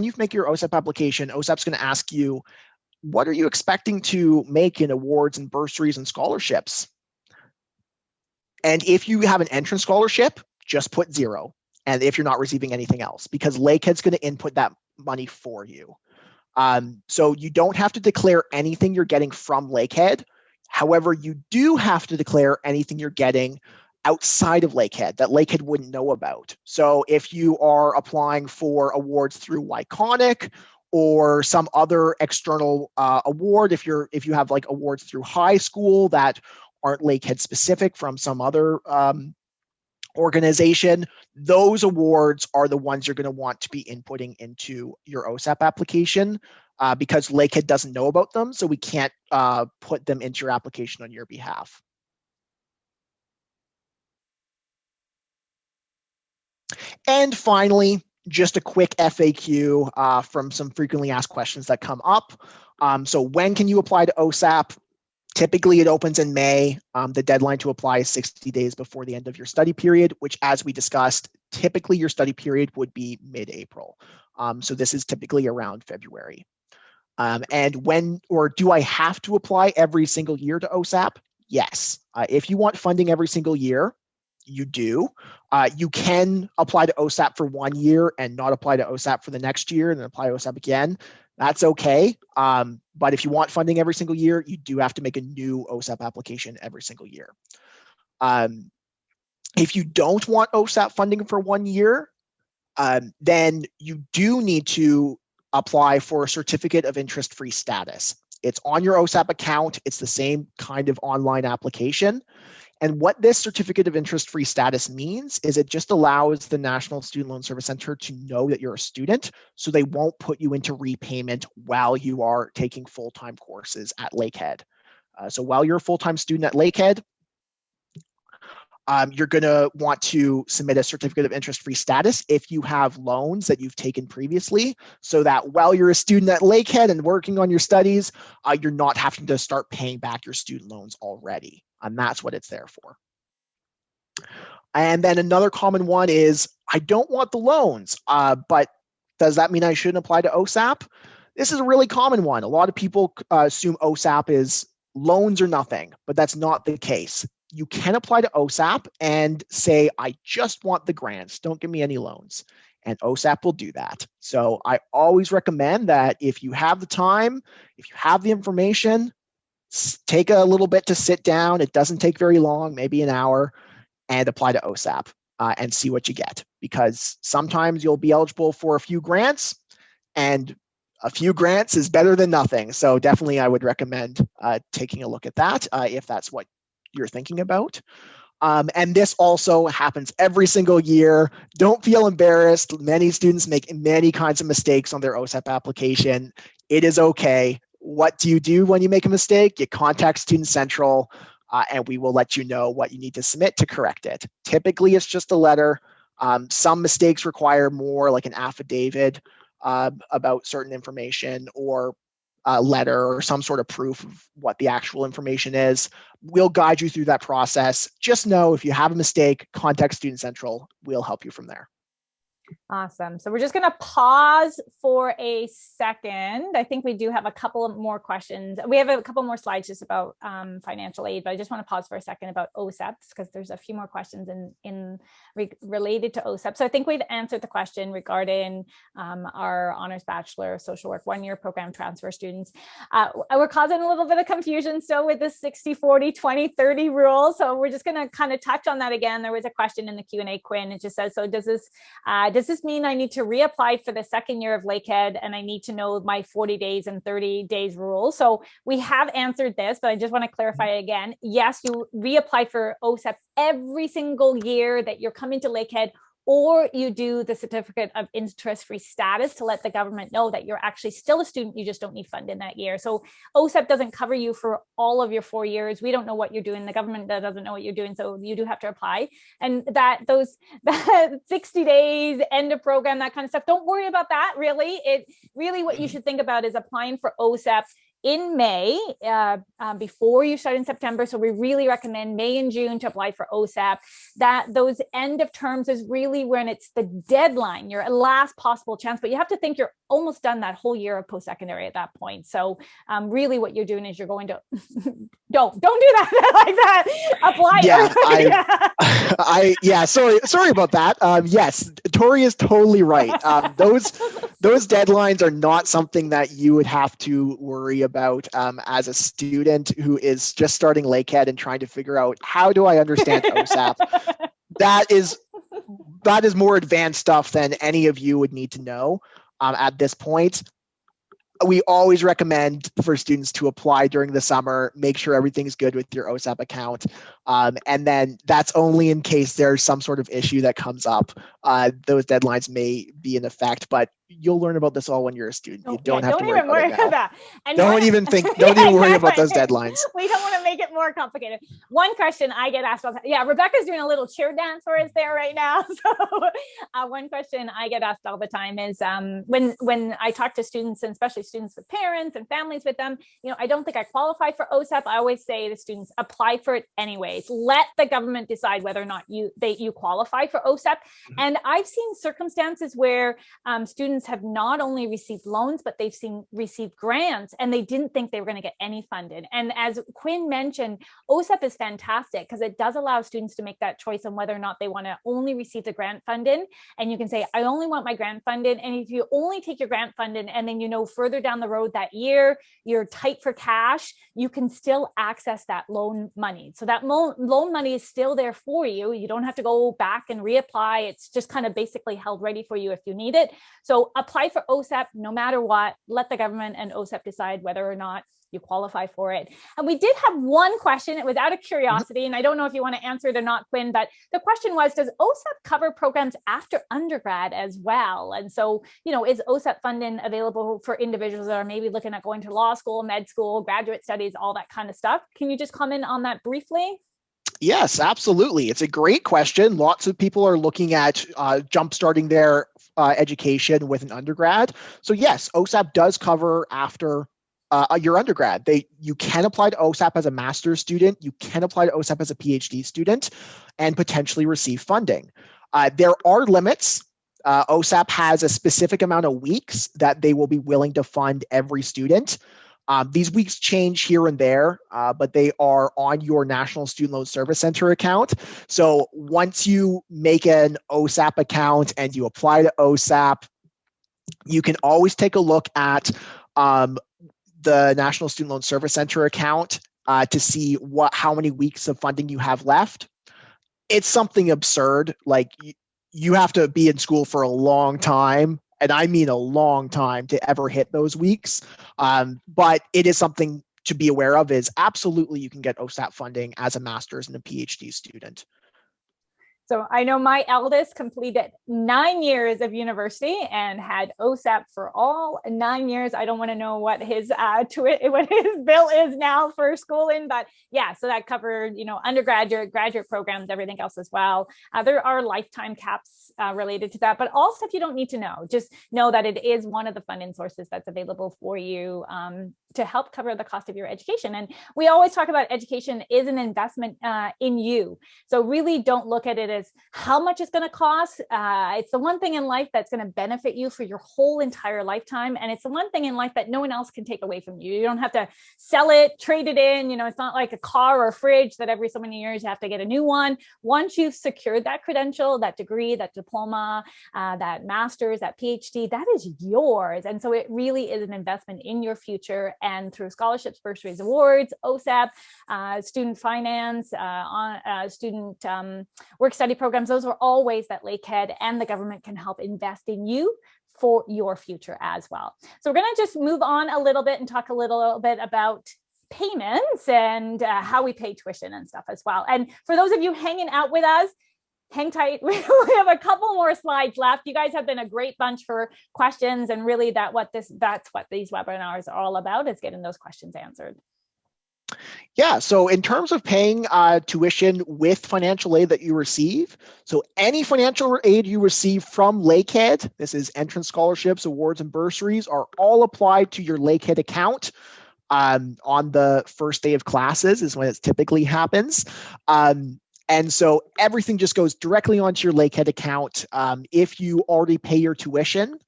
S2: you make your OSAP application, OSAP's going to ask you, what are you expecting to make in awards and bursaries and scholarships? And if you have an entrance scholarship, just put 0. And if you're not receiving anything else, because Lakehead's going to input that money for you. So you don't have to declare anything you're getting from Lakehead. However, you do have to declare anything you're getting outside of Lakehead that Lakehead wouldn't know about. So if you are applying for awards through Wyconic or some other external award, if you have like awards through high school that aren't Lakehead specific from some other organization, those awards are the ones you're going to want to be inputting into your OSAP application because Lakehead doesn't know about them, so we can't put them into your application on your behalf. And finally, just a quick FAQ from some frequently asked questions that come up. So when can you apply to OSAP? Typically, it opens in May. The deadline to apply is 60 days before the end of your study period, which, as we discussed, typically your study period would be mid-April. So this is typically around February. And do I have to apply every single year to OSAP? Yes. If you want funding every single year, you do. You can apply to OSAP for 1 year and not apply to OSAP for the next year and then apply to OSAP again. That's okay. But if you want funding every single year, you do have to make a new OSAP application every single year. If you don't want OSAP funding for 1 year, then you do need to apply for a certificate of interest-free status. It's on your OSAP account. It's the same kind of online application. And what this certificate of interest-free status means is it just allows the National Student Loan Service Center to know that you're a student, so they won't put you into repayment while you are taking full-time courses at Lakehead. So while you're a full-time student at Lakehead, you're going to want to submit a certificate of interest-free status if you have loans that you've taken previously, so that while you're a student at Lakehead and working on your studies, you're not having to start paying back your student loans already. And that's what it's there for. And then another common one is, I don't want the loans, but does that mean I shouldn't apply to OSAP? This is a really common one. A lot of people assume OSAP is loans or nothing, but that's not the case. You can apply to OSAP and say, I just want the grants, don't give me any loans. And OSAP will do that. So I always recommend that if you have the time, if you have the information, take a little bit to sit down. It doesn't take very long, maybe an hour, and apply to OSAP and see what you get. Because sometimes you'll be eligible for a few grants, and a few grants is better than nothing. So definitely I would recommend taking a look at that if that's what you're thinking about. And this also happens every single year. Don't feel embarrassed. Many students make many kinds of mistakes on their OSAP application. It is okay. What do you do when you make a mistake? You contact Student Central, and we will let you know what you need to submit to correct it. Typically, it's just a letter. Some mistakes require more, like an affidavit about certain information, or a letter, or some sort of proof of what the actual information is. We'll guide you through that process. Just know if you have a mistake, contact Student Central. We'll help you from there.
S1: Awesome. So we're just going to pause for a second. I think we do have a couple of more questions. We have a couple more slides just about financial aid, but I just want to pause for a second about OSAPs, because there's a few more questions related to OSAP. So I think we've answered the question regarding our Honors Bachelor of Social Work 1 year program transfer students. We're causing a little bit of confusion still with the 60-40-20-30 rule. So we're just going to kind of touch on that again. There was a question in the Q&A, Quinn. It just says, so does this mean I need to reapply for the second year of Lakehead, and I need to know my 40 days and 30 days rule? So we have answered this, but I just want to clarify again. Yes, you reapply for OSAP every single year that you're coming to Lakehead, or you do the certificate of interest-free status to let the government know that you're actually still a student, you just don't need funding that year. So OSAP doesn't cover you for all of your 4 years. We don't know what you're doing. The government doesn't know what you're doing. So you do have to apply. And that 60 days, end of program, that kind of stuff, don't worry about that, really. Really what you should think about is applying for OSAP in May, before you start in September. So we really recommend May and June to apply for OSAP. That those end of terms is really when it's the deadline, your last possible chance, but you have to think you're almost done that whole year of post-secondary at that point. So really what you're doing is you're going to, don't do that like that. Apply.
S2: Yeah, sorry about that. Yes, Tori is totally right. Those deadlines are not something that you would have to worry about as a student who is just starting Lakehead and trying to figure out, how do I understand OSAP? That is more advanced stuff than any of you would need to know at this point. We always recommend for students to apply during the summer, make sure everything's good with your OSAP account. And then that's only in case there's some sort of issue that comes up. Those deadlines may be in effect, but you'll learn about this all when you're a student. You don't have to worry about it now.
S1: And
S2: don't even worry about those deadlines.
S1: We don't want to make it more complicated. One question I get asked about, Rebecca's doing a little cheer dance for us there right now. So one question I get asked all the time is when I talk to students, and especially students with parents and families with them, I don't think I qualify for OSAP. I always say to students, apply for it anyways. Let the government decide whether or not you qualify for OSAP. And I've seen circumstances where students students have not only received loans, but they've received grants, and they didn't think they were going to get any funded. And as Quinn mentioned, OSAP is fantastic because it does allow students to make that choice on whether or not they want to only receive the grant funding. And you can say, I only want my grant funded. And if you only take your grant funded, and then further down the road that year, you're tight for cash, you can still access that loan money. So that loan money is still there for you. You don't have to go back and reapply. It's just kind of basically held ready for you if you need it. So apply for OSAP no matter what. Let the government and OSAP decide whether or not you qualify for it. And we did have one question. It was out of curiosity, and I don't know if you want to answer it or not, Quinn, but the question was, does OSAP cover programs after undergrad as well? And so, is OSAP funding available for individuals that are maybe looking at going to law school, med school, graduate studies, all that kind of stuff? Can you just comment on that briefly?
S2: Yes, absolutely. It's a great question. Lots of people are looking at jumpstarting their education with an undergrad. So yes, OSAP does cover after your undergrad. You can apply to OSAP as a master's student. You can apply to OSAP as a PhD student and potentially receive funding. There are limits. OSAP has a specific amount of weeks that they will be willing to fund every student. These weeks change here and there, but they are on your National Student Loan Service Center account. So once you make an OSAP account and you apply to OSAP, you can always take a look at the National Student Loan Service Center account to see how many weeks of funding you have left. It's something absurd. Like you have to be in school for a long time, and I mean a long time, to ever hit those weeks. But it is something to be aware of. Is absolutely you can get OSAP funding as a master's and a PhD student.
S1: So I know my eldest completed 9 years of university and had OSAP for all 9 years. I don't want to know what his bill is now for schooling, but yeah, so that covered, undergraduate, graduate programs, everything else as well. There are lifetime caps related to that, but all stuff you don't need to know. Just know that it is one of the funding sources that's available for you to help cover the cost of your education. And we always talk about education is an investment in you. So really don't look at it as how much it's going to cost. It's the one thing in life that's going to benefit you for your whole entire lifetime. And it's the one thing in life that no one else can take away from you. You don't have to sell it, trade it in. It's not like a car or a fridge that every so many years you have to get a new one. Once you've secured that credential, that degree, that diploma, that master's, that PhD, that is yours. And so it really is an investment in your future. And through scholarships, bursaries, awards, OSAP, student finance, student work study programs, those are all ways that Lakehead and the government can help invest in you for your future as well. So we're going to just move on a little bit and talk a little bit about payments and how we pay tuition and stuff as well. And for those of you hanging out with us, hang tight. We have a couple more slides left. You guys have been a great bunch for questions, and really that's what these webinars are all about, is getting those questions answered.
S2: Yeah, so in terms of paying tuition with financial aid that you receive, so any financial aid you receive from Lakehead, this is entrance scholarships, awards, and bursaries, are all applied to your Lakehead account on the first day of classes is when it typically happens. And so everything just goes directly onto your Lakehead account. If you already pay your tuition,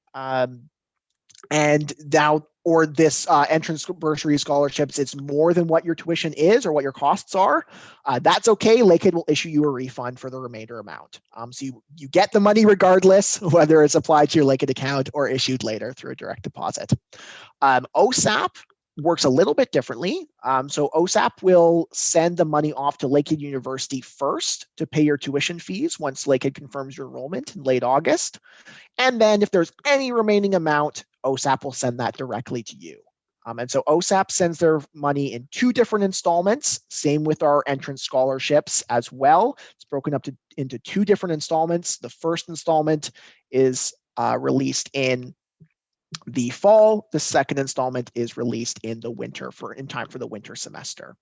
S2: and now, or this entrance bursary scholarships, it's more than what your tuition is or what your costs are, that's okay. Lakehead will issue you a refund for the remainder amount. So you get the money regardless, whether it's applied to your Lakehead account or issued later through a direct deposit. OSAP works a little bit differently. So OSAP will send the money off to Lakehead University first to pay your tuition fees once Lakehead confirms your enrollment in late August. And then if there's any remaining amount, OSAP will send that directly to you. And so OSAP sends their money in 2 different installments, same with our entrance scholarships as well. It's broken up into 2 different installments. The first installment is released in the fall. The second installment is released in the winter, in time for the winter semester.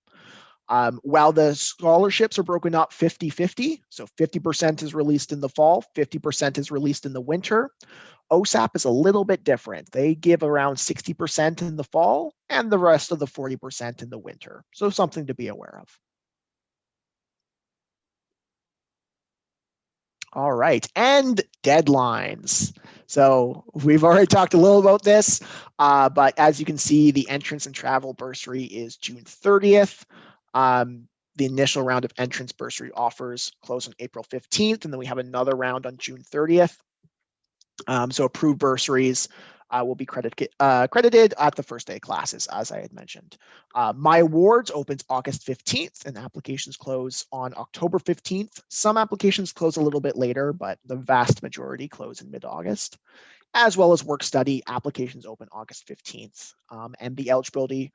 S2: While the scholarships are broken up 50-50, so 50% is released in the fall, 50% is released in the winter, OSAP is a little bit different. They give around 60% in the fall and the rest of the 40% in the winter. So something to be aware of. All right, and deadlines. So we've already talked a little about this, but as you can see, the entrance and travel bursary is June 30th. The initial round of entrance bursary offers close on April 15th, and then we have another round on June 30th. So approved bursaries will be credited at the first day of classes, as I had mentioned. My Awards opens August 15th, and applications close on October 15th. Some applications close a little bit later, but the vast majority close in mid-August. As well as work study, applications open August 15th, and the eligibility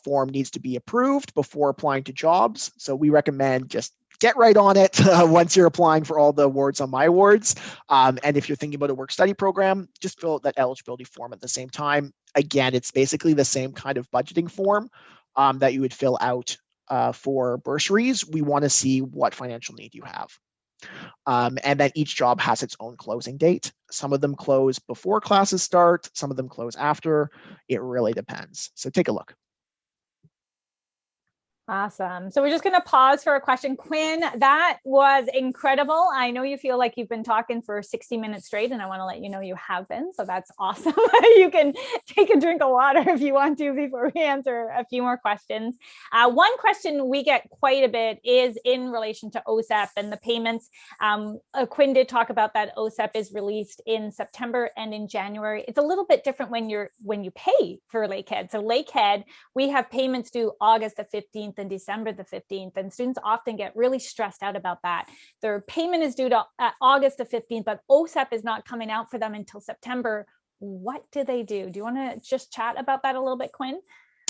S2: form needs to be approved before applying to jobs. So we recommend just get right on it once you're applying for all the awards on My Awards. And if you're thinking about a work study program, just fill out that eligibility form at the same time. Again, it's basically the same kind of budgeting form that you would fill out for bursaries. We want to see what financial need you have. And then each job has its own closing date. Some of them close before classes start, some of them close after. It really depends. So take a look.
S1: Awesome. So we're just going to pause for a question. Quinn, that was incredible. I know you feel like you've been talking for 60 minutes straight, and I want to let you know you have been. So that's awesome. You can take a drink of water if you want to before we answer a few more questions. One question we get quite a bit is in relation to OSAP and the payments. Quinn did talk about that OSAP is released in September and in January. It's a little bit different when you pay for Lakehead. So Lakehead, we have payments due August the 15th and December the 15th, and students often get really stressed out about that. Their payment is due to August the 15th, but OSAP is not coming out for them until September. What do they do? Do you want to just chat about that a little bit, Quinn?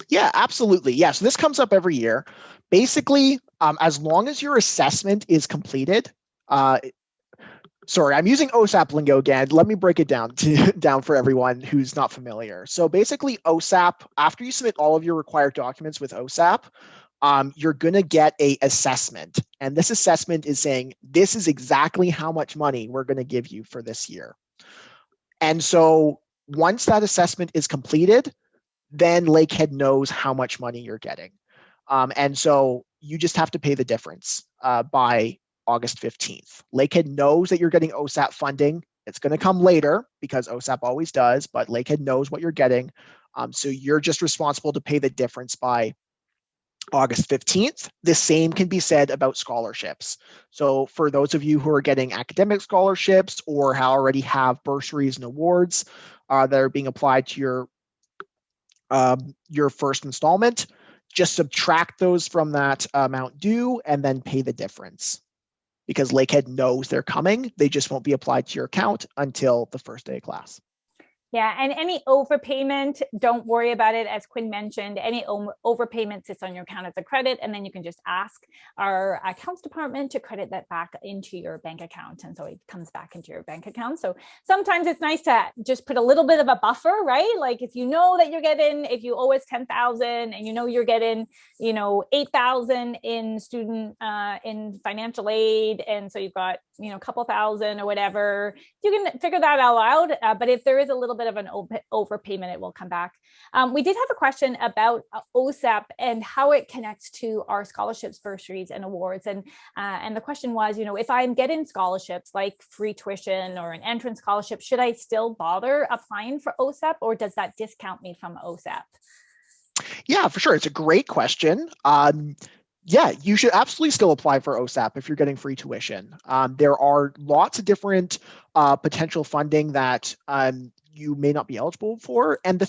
S2: Yeah, absolutely. Yeah, so this comes up every year. Basically, as long as your assessment is completed, sorry, I'm using OSAP lingo again. Let me break it down for everyone who's not familiar. So basically, OSAP, after you submit all of your required documents with OSAP, you're going to get an assessment. And this assessment is saying, this is exactly how much money we're going to give you for this year. And so once that assessment is completed, then Lakehead knows how much money you're getting. And so you just have to pay the difference by August 15th. Lakehead knows that you're getting OSAP funding. It's going to come later because OSAP always does, but Lakehead knows what you're getting. So you're just responsible to pay the difference by August 15th. The same can be said about scholarships. So for those of you who are getting academic scholarships or already have bursaries and awards that are being applied to your first installment, just subtract those from that amount due and then pay the difference. Because Lakehead knows they're coming, they just won't be applied to your account until the first day of class.
S1: Yeah, and any overpayment, don't worry about it. As Quinn mentioned, any overpayment sits on your account as a credit, and then you can just ask our accounts department to credit that back into your bank account. And so it comes back into your bank account. So sometimes it's nice to just put a little bit of a buffer, right? Like if you know that you're getting, if you owe us 10,000 and you know you're getting, 8,000 in student, in financial aid. And so you've got, a couple thousand or whatever, you can figure that all out. But if there is a little bit of an overpayment, it will come back. We did have a question about OSAP and how it connects to our scholarships, bursaries, and awards. And the question was, if I'm getting scholarships like free tuition or an entrance scholarship, should I still bother applying for OSAP, or does that discount me from OSAP?
S2: Yeah, for sure. It's a great question. Yeah, you should absolutely still apply for OSAP if you're getting free tuition. There are lots of different potential funding that you may not be eligible for. And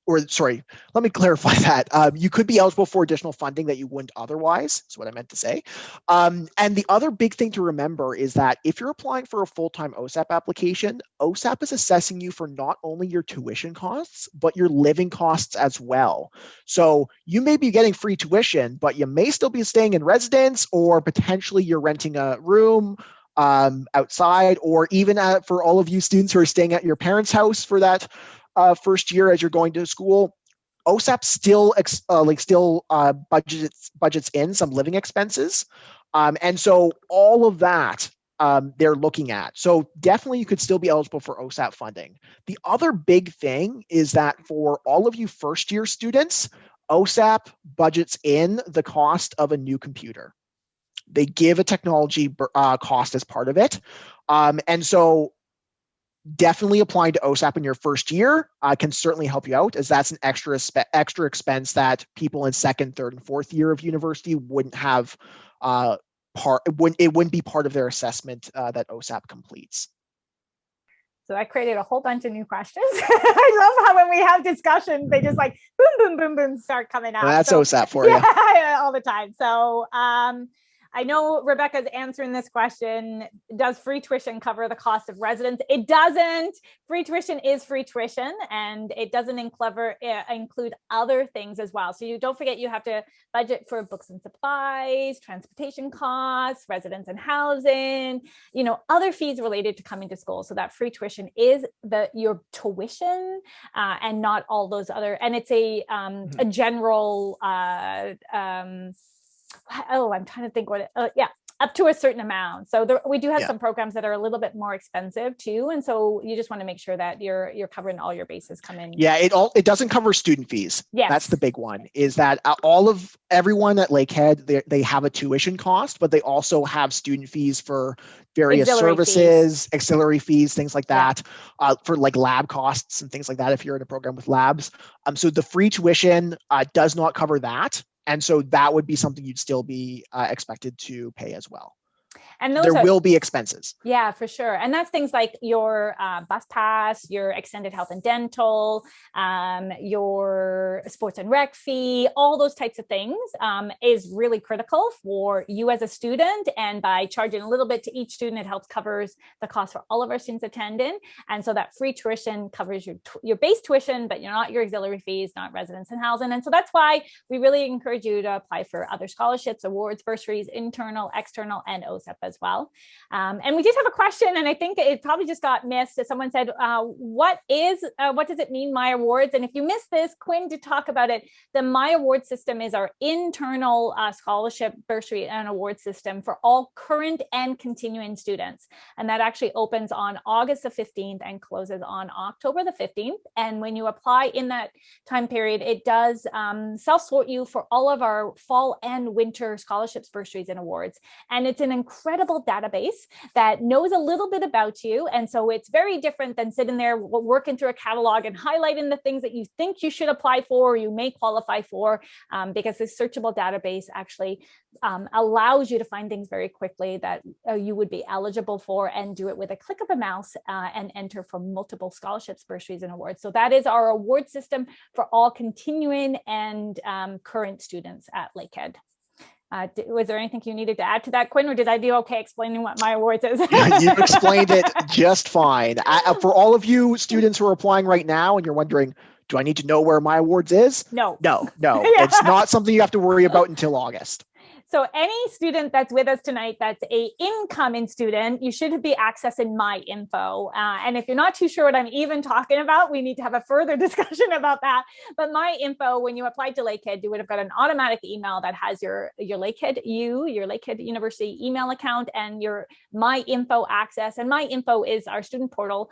S2: let me clarify that. You could be eligible for additional funding that you wouldn't otherwise, is what I meant to say. And the other big thing to remember is that if you're applying for a full-time OSAP application, OSAP is assessing you for not only your tuition costs, but your living costs as well. So you may be getting free tuition, but you may still be staying in residence, or potentially you're renting a room outside, or even for all of you students who are staying at your parents' house for that first year as you're going to school, OSAP still budgets in some living expenses, and so all of that they're looking at. So definitely you could still be eligible for OSAP funding. The other big thing is that for all of you first year students, OSAP budgets in the cost of a new computer. They give a technology cost as part of it, and so definitely applying to OSAP in your first year can certainly help you out, as that's an extra expense that people in second, third, and fourth year of university wouldn't have it wouldn't be part of their assessment that OSAP completes.
S1: So that created a whole bunch of new questions. I love how when we have discussions, they just like boom, boom, boom, boom, start coming out.
S2: And that's
S1: so,
S2: OSAP for you.
S1: Yeah, all the time. So I know Rebecca's answering this question. Does free tuition cover the cost of residence? It doesn't. Free tuition is free tuition, and it doesn't include other things as well. So you don't forget, you have to budget for books and supplies, transportation costs, residence and housing, other fees related to coming to school. So that free tuition is your tuition and not all those other, and it's a general, I'm trying to think up to a certain amount. So we do have some programs that are a little bit more expensive too. And so you just want to make sure that you're covering all your bases coming.
S2: Yeah, it doesn't cover student fees.
S1: Yes.
S2: That's the big one, is that everyone at Lakehead, they have a tuition cost, but they also have student fees for various services, auxiliary fees, things like that, for like lab costs and things like that if you're in a program with labs. So the free tuition does not cover that. And so that would be something you'd still be expected to pay as well. And there will be expenses.
S1: Yeah, for sure. And that's things like your bus pass, your extended health and dental, your sports and rec fee, all those types of things is really critical for you as a student. And by charging a little bit to each student, it helps covers the cost for all of our students attending. And so that free tuition covers your base tuition, but you're not your auxiliary fees, not residence and housing. And so that's why we really encourage you to apply for other scholarships, awards, bursaries, internal, external, and OSAP as well. And we did have a question, and I think it probably just got missed. Someone said, what does it mean, My Awards? And if you missed this, Quinn did talk about it. The My Award system is our internal scholarship, bursary, and award system for all current and continuing students. And that actually opens on August the 15th and closes on October the 15th. And when you apply in that time period, it does self-sort you for all of our fall and winter scholarships, bursaries, and awards. And it's an incredible database that knows a little bit about you. And so it's very different than sitting there working through a catalog and highlighting the things that you think you should apply for or you may qualify for, because this searchable database actually allows you to find things very quickly that you would be eligible for, and do it with a click of a mouse and enter for multiple scholarships, bursaries, and awards. So that is our award system for all continuing and current students at Lakehead. Was there anything you needed to add to that, Quinn, or did I do okay explaining what My Awards is?
S2: You explained it just fine. For all of you students who are applying right now and you're wondering, do I need to know where My Awards is?
S1: No.
S2: Yeah. It's not something you have to worry about until August.
S1: So any student that's with us tonight that's a incoming student, you should be accessing My Info. And if you're not too sure what I'm even talking about, we need to have a further discussion about that. But My Info, when you applied to Lakehead, you would have got an automatic email that has your Lakehead your Lakehead University email account and your My Info access. And My Info is our student portal.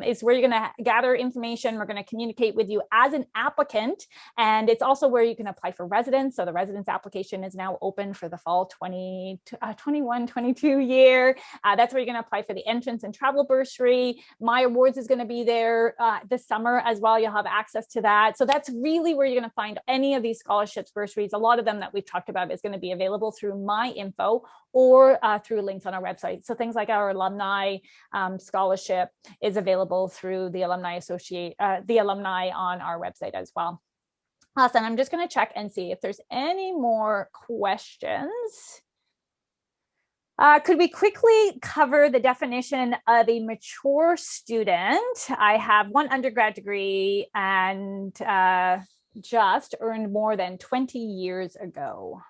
S1: Is where you're going to gather information. We're going to communicate with you as an applicant. And it's also where you can apply for residence. So the residence application is now open for the fall 21-22 year. That's where you're going to apply for the entrance and travel bursary. My Awards is going to be there this summer as well. You'll have access to that. So that's really where you're going to find any of these scholarships, bursaries. A lot of them that we've talked about is going to be available through My Info or through links on our website. So things like our alumni scholarship is available through the alumni on our website as well. Awesome. I'm just going to check and see if there's any more questions. Could we quickly cover the definition of a mature student? I have one undergrad degree and just earned more than 20 years ago.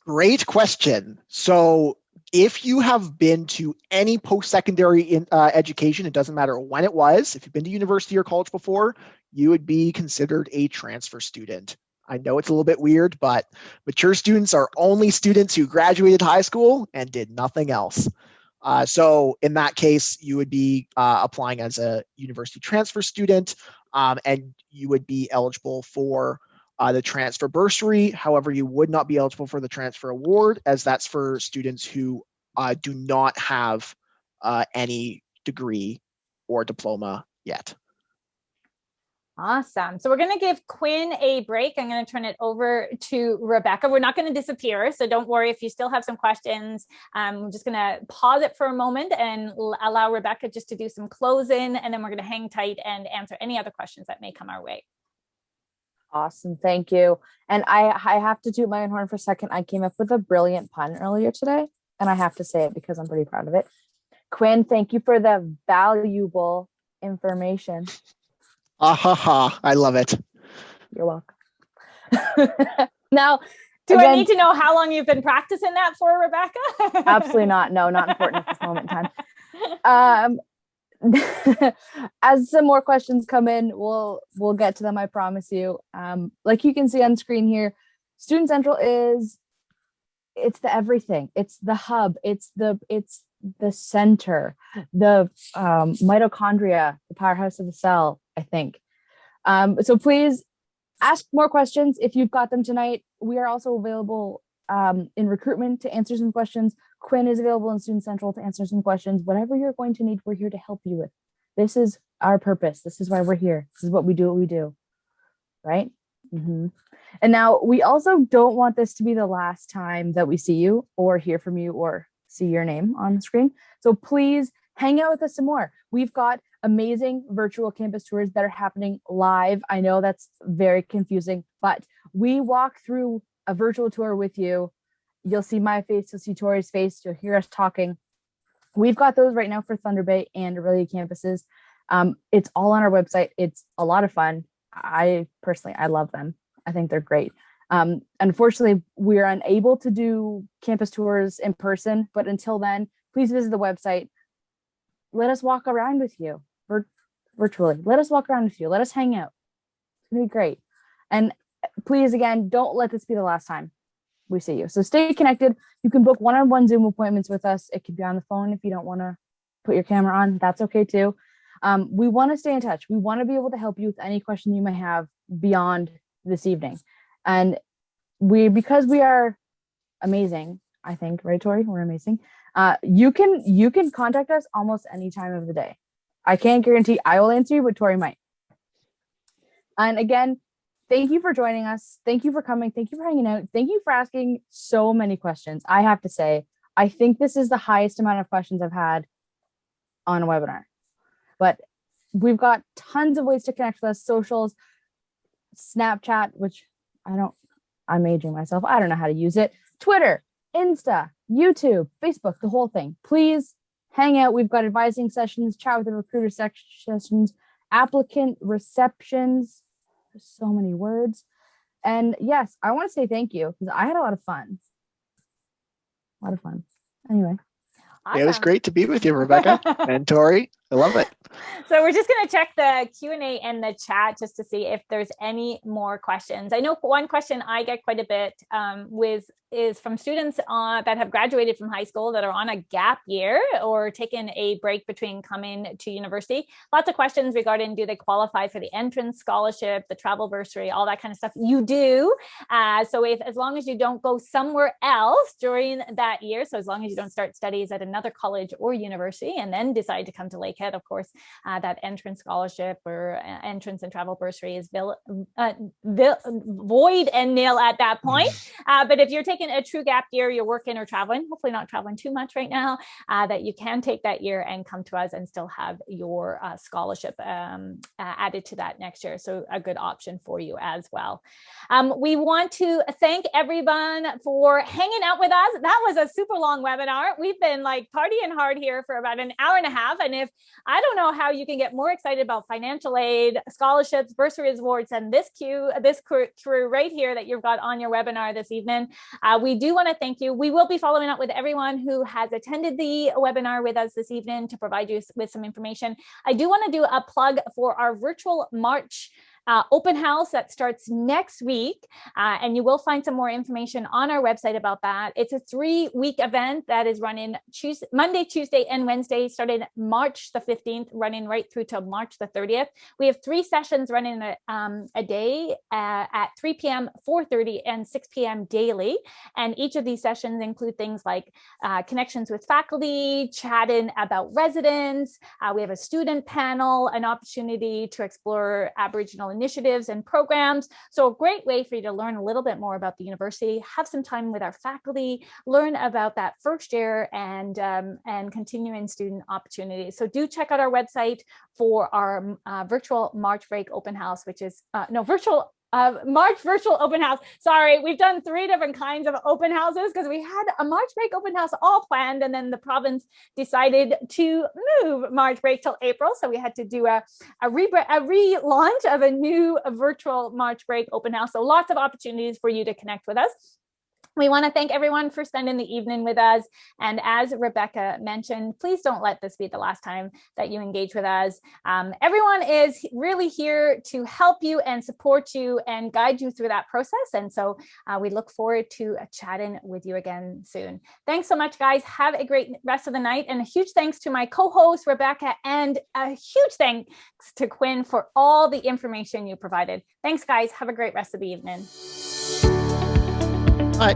S2: Great question. So if you have been to any post-secondary education, it doesn't matter when it was, if you've been to university or college before, you would be considered a transfer student. I know it's a little bit weird, but mature students are only students who graduated high school and did nothing else. So in that case, you would be applying as a university transfer student, and you would be eligible for the transfer bursary. However, you would not be eligible for the transfer award, as that's for students who do not have any degree or diploma yet.
S1: Awesome. So we're going to give Quinn a break. I'm going to turn it over to Rebecca. We're not going to disappear, so don't worry if you still have some questions. I'm just going to pause it for a moment and allow Rebecca just to do some closing, and then we're going to hang tight and answer any other questions that may come our way.
S3: Awesome. Thank you. And I have to toot my own horn for a second. I came up with a brilliant pun earlier today, and I have to say it because I'm pretty proud of it. Quinn, thank you for the valuable information.
S2: I love it.
S3: You're welcome. Now,
S1: do
S3: again,
S1: I need to know how long you've been practicing that for, Rebecca?
S3: Absolutely not. No, not important at this moment in time. As some more questions come in, we'll get to them, I promise you. Like you can see on screen here, Student Central it's the everything. It's the hub. It's the center, the mitochondria, the powerhouse of the cell, I think. So please ask more questions if you've got them tonight. We are also available in recruitment to answer some questions. Quinn is available in Student Central to answer some questions. Whatever you're going to need, we're here to help you with. This is our purpose. This is why we're here. This is what we do, right? Mm-hmm. And now we also don't want this to be the last time that we see you or hear from you or see your name on the screen. So please hang out with us some more. We've got amazing virtual campus tours that are happening live. I know that's very confusing, but we walk through a virtual tour with you. You'll see my face, you'll see Tori's face, you'll hear us talking. We've got those right now for Thunder Bay and Aurelia campuses. It's all on our website. It's a lot of fun. I love them. I think they're great. Unfortunately, we're unable to do campus tours in person, but until then, please visit the website. Let us walk around with you virtually. Let us walk around with you. Let us hang out. It's gonna be great. And please, again, don't let this be the last time we see you. So stay connected. You can book one-on-one Zoom appointments with us. It could be on the phone if you don't want to put your camera on. That's okay too. We want to stay in touch. We want to be able to help you with any question you may have beyond this evening. And because we are amazing, I think, right, Tori? We're amazing. You can contact us almost any time of the day. I can't guarantee I will answer you, but Tori might. And again, thank you for joining us. Thank you for coming. Thank you for hanging out. Thank you for asking so many questions. I have to say, I think this is the highest amount of questions I've had on a webinar. But we've got tons of ways to connect with us. Socials, Snapchat, which I'm aging myself. I don't know how to use it. Twitter, Insta, YouTube, Facebook, the whole thing. Please hang out. We've got advising sessions, chat with the recruiter sessions, applicant receptions. There's so many words. And yes, I want to say thank you because I had a lot of fun. Anyway.
S1: Awesome.
S2: It was great to be with you, Rebecca and Tori. I love it.
S1: So we're just going to check the Q&A in the chat just to see if there's any more questions. I know one question I get quite a bit is from students that have graduated from high school that are on a gap year or taken a break between coming to university. Lots of questions regarding, do they qualify for the entrance scholarship, the travel bursary, all that kind of stuff. You do. So as long as you don't go somewhere else during that year, so as long as you don't start studies at another college or university and then decide to come to Lakehead, of course, that entrance scholarship or entrance and travel bursary is void and nil at that point. But if you're taking a true gap year, you're working or traveling, hopefully not traveling too much right now, that you can take that year and come to us and still have your scholarship added to that next year. So a good option for you as well. We want to thank everyone for hanging out with us. That was a super long webinar. We've been like partying hard here for about an hour and a half. And if I don't know how you can get more excited about financial aid, scholarships, bursaries, awards, and this crew right here that you've got on your webinar this evening. We do want to thank you. We will be following up with everyone who has attended the webinar with us this evening to provide you with some information. I do want to do a plug for our virtual March open house that starts next week. And you will find some more information on our website about that. It's a 3-week event that is running Monday, Tuesday, and Wednesday, starting March the 15th, running right through till March the 30th. We have 3 sessions running a day at 3 p.m., 4:30, and 6 p.m. daily. And each of these sessions include things like connections with faculty, chatting about residents. We have a student panel, an opportunity to explore Aboriginal initiatives and programs. So a great way for you to learn a little bit more about the university, have some time with our faculty, learn about that first year and continuing student opportunities. So do check out our website for our virtual March break open house, which is March virtual open house. Sorry, we've done 3 different kinds of open houses because we had a March break open house all planned, and then the province decided to move March break till April. So we had to do a relaunch of a new virtual March break open house. So lots of opportunities for you to connect with us. We want to thank everyone for spending the evening with us. And as Rebecca mentioned, please don't let this be the last time that you engage with us. Everyone is really here to help you and support you and guide you through that process. And so we look forward to chatting with you again soon. Thanks so much, guys. Have a great rest of the night. And a huge thanks to my co-host, Rebecca, and a huge thanks to Quinn for all the information you provided. Thanks, guys. Have a great rest of the evening.
S2: Bye.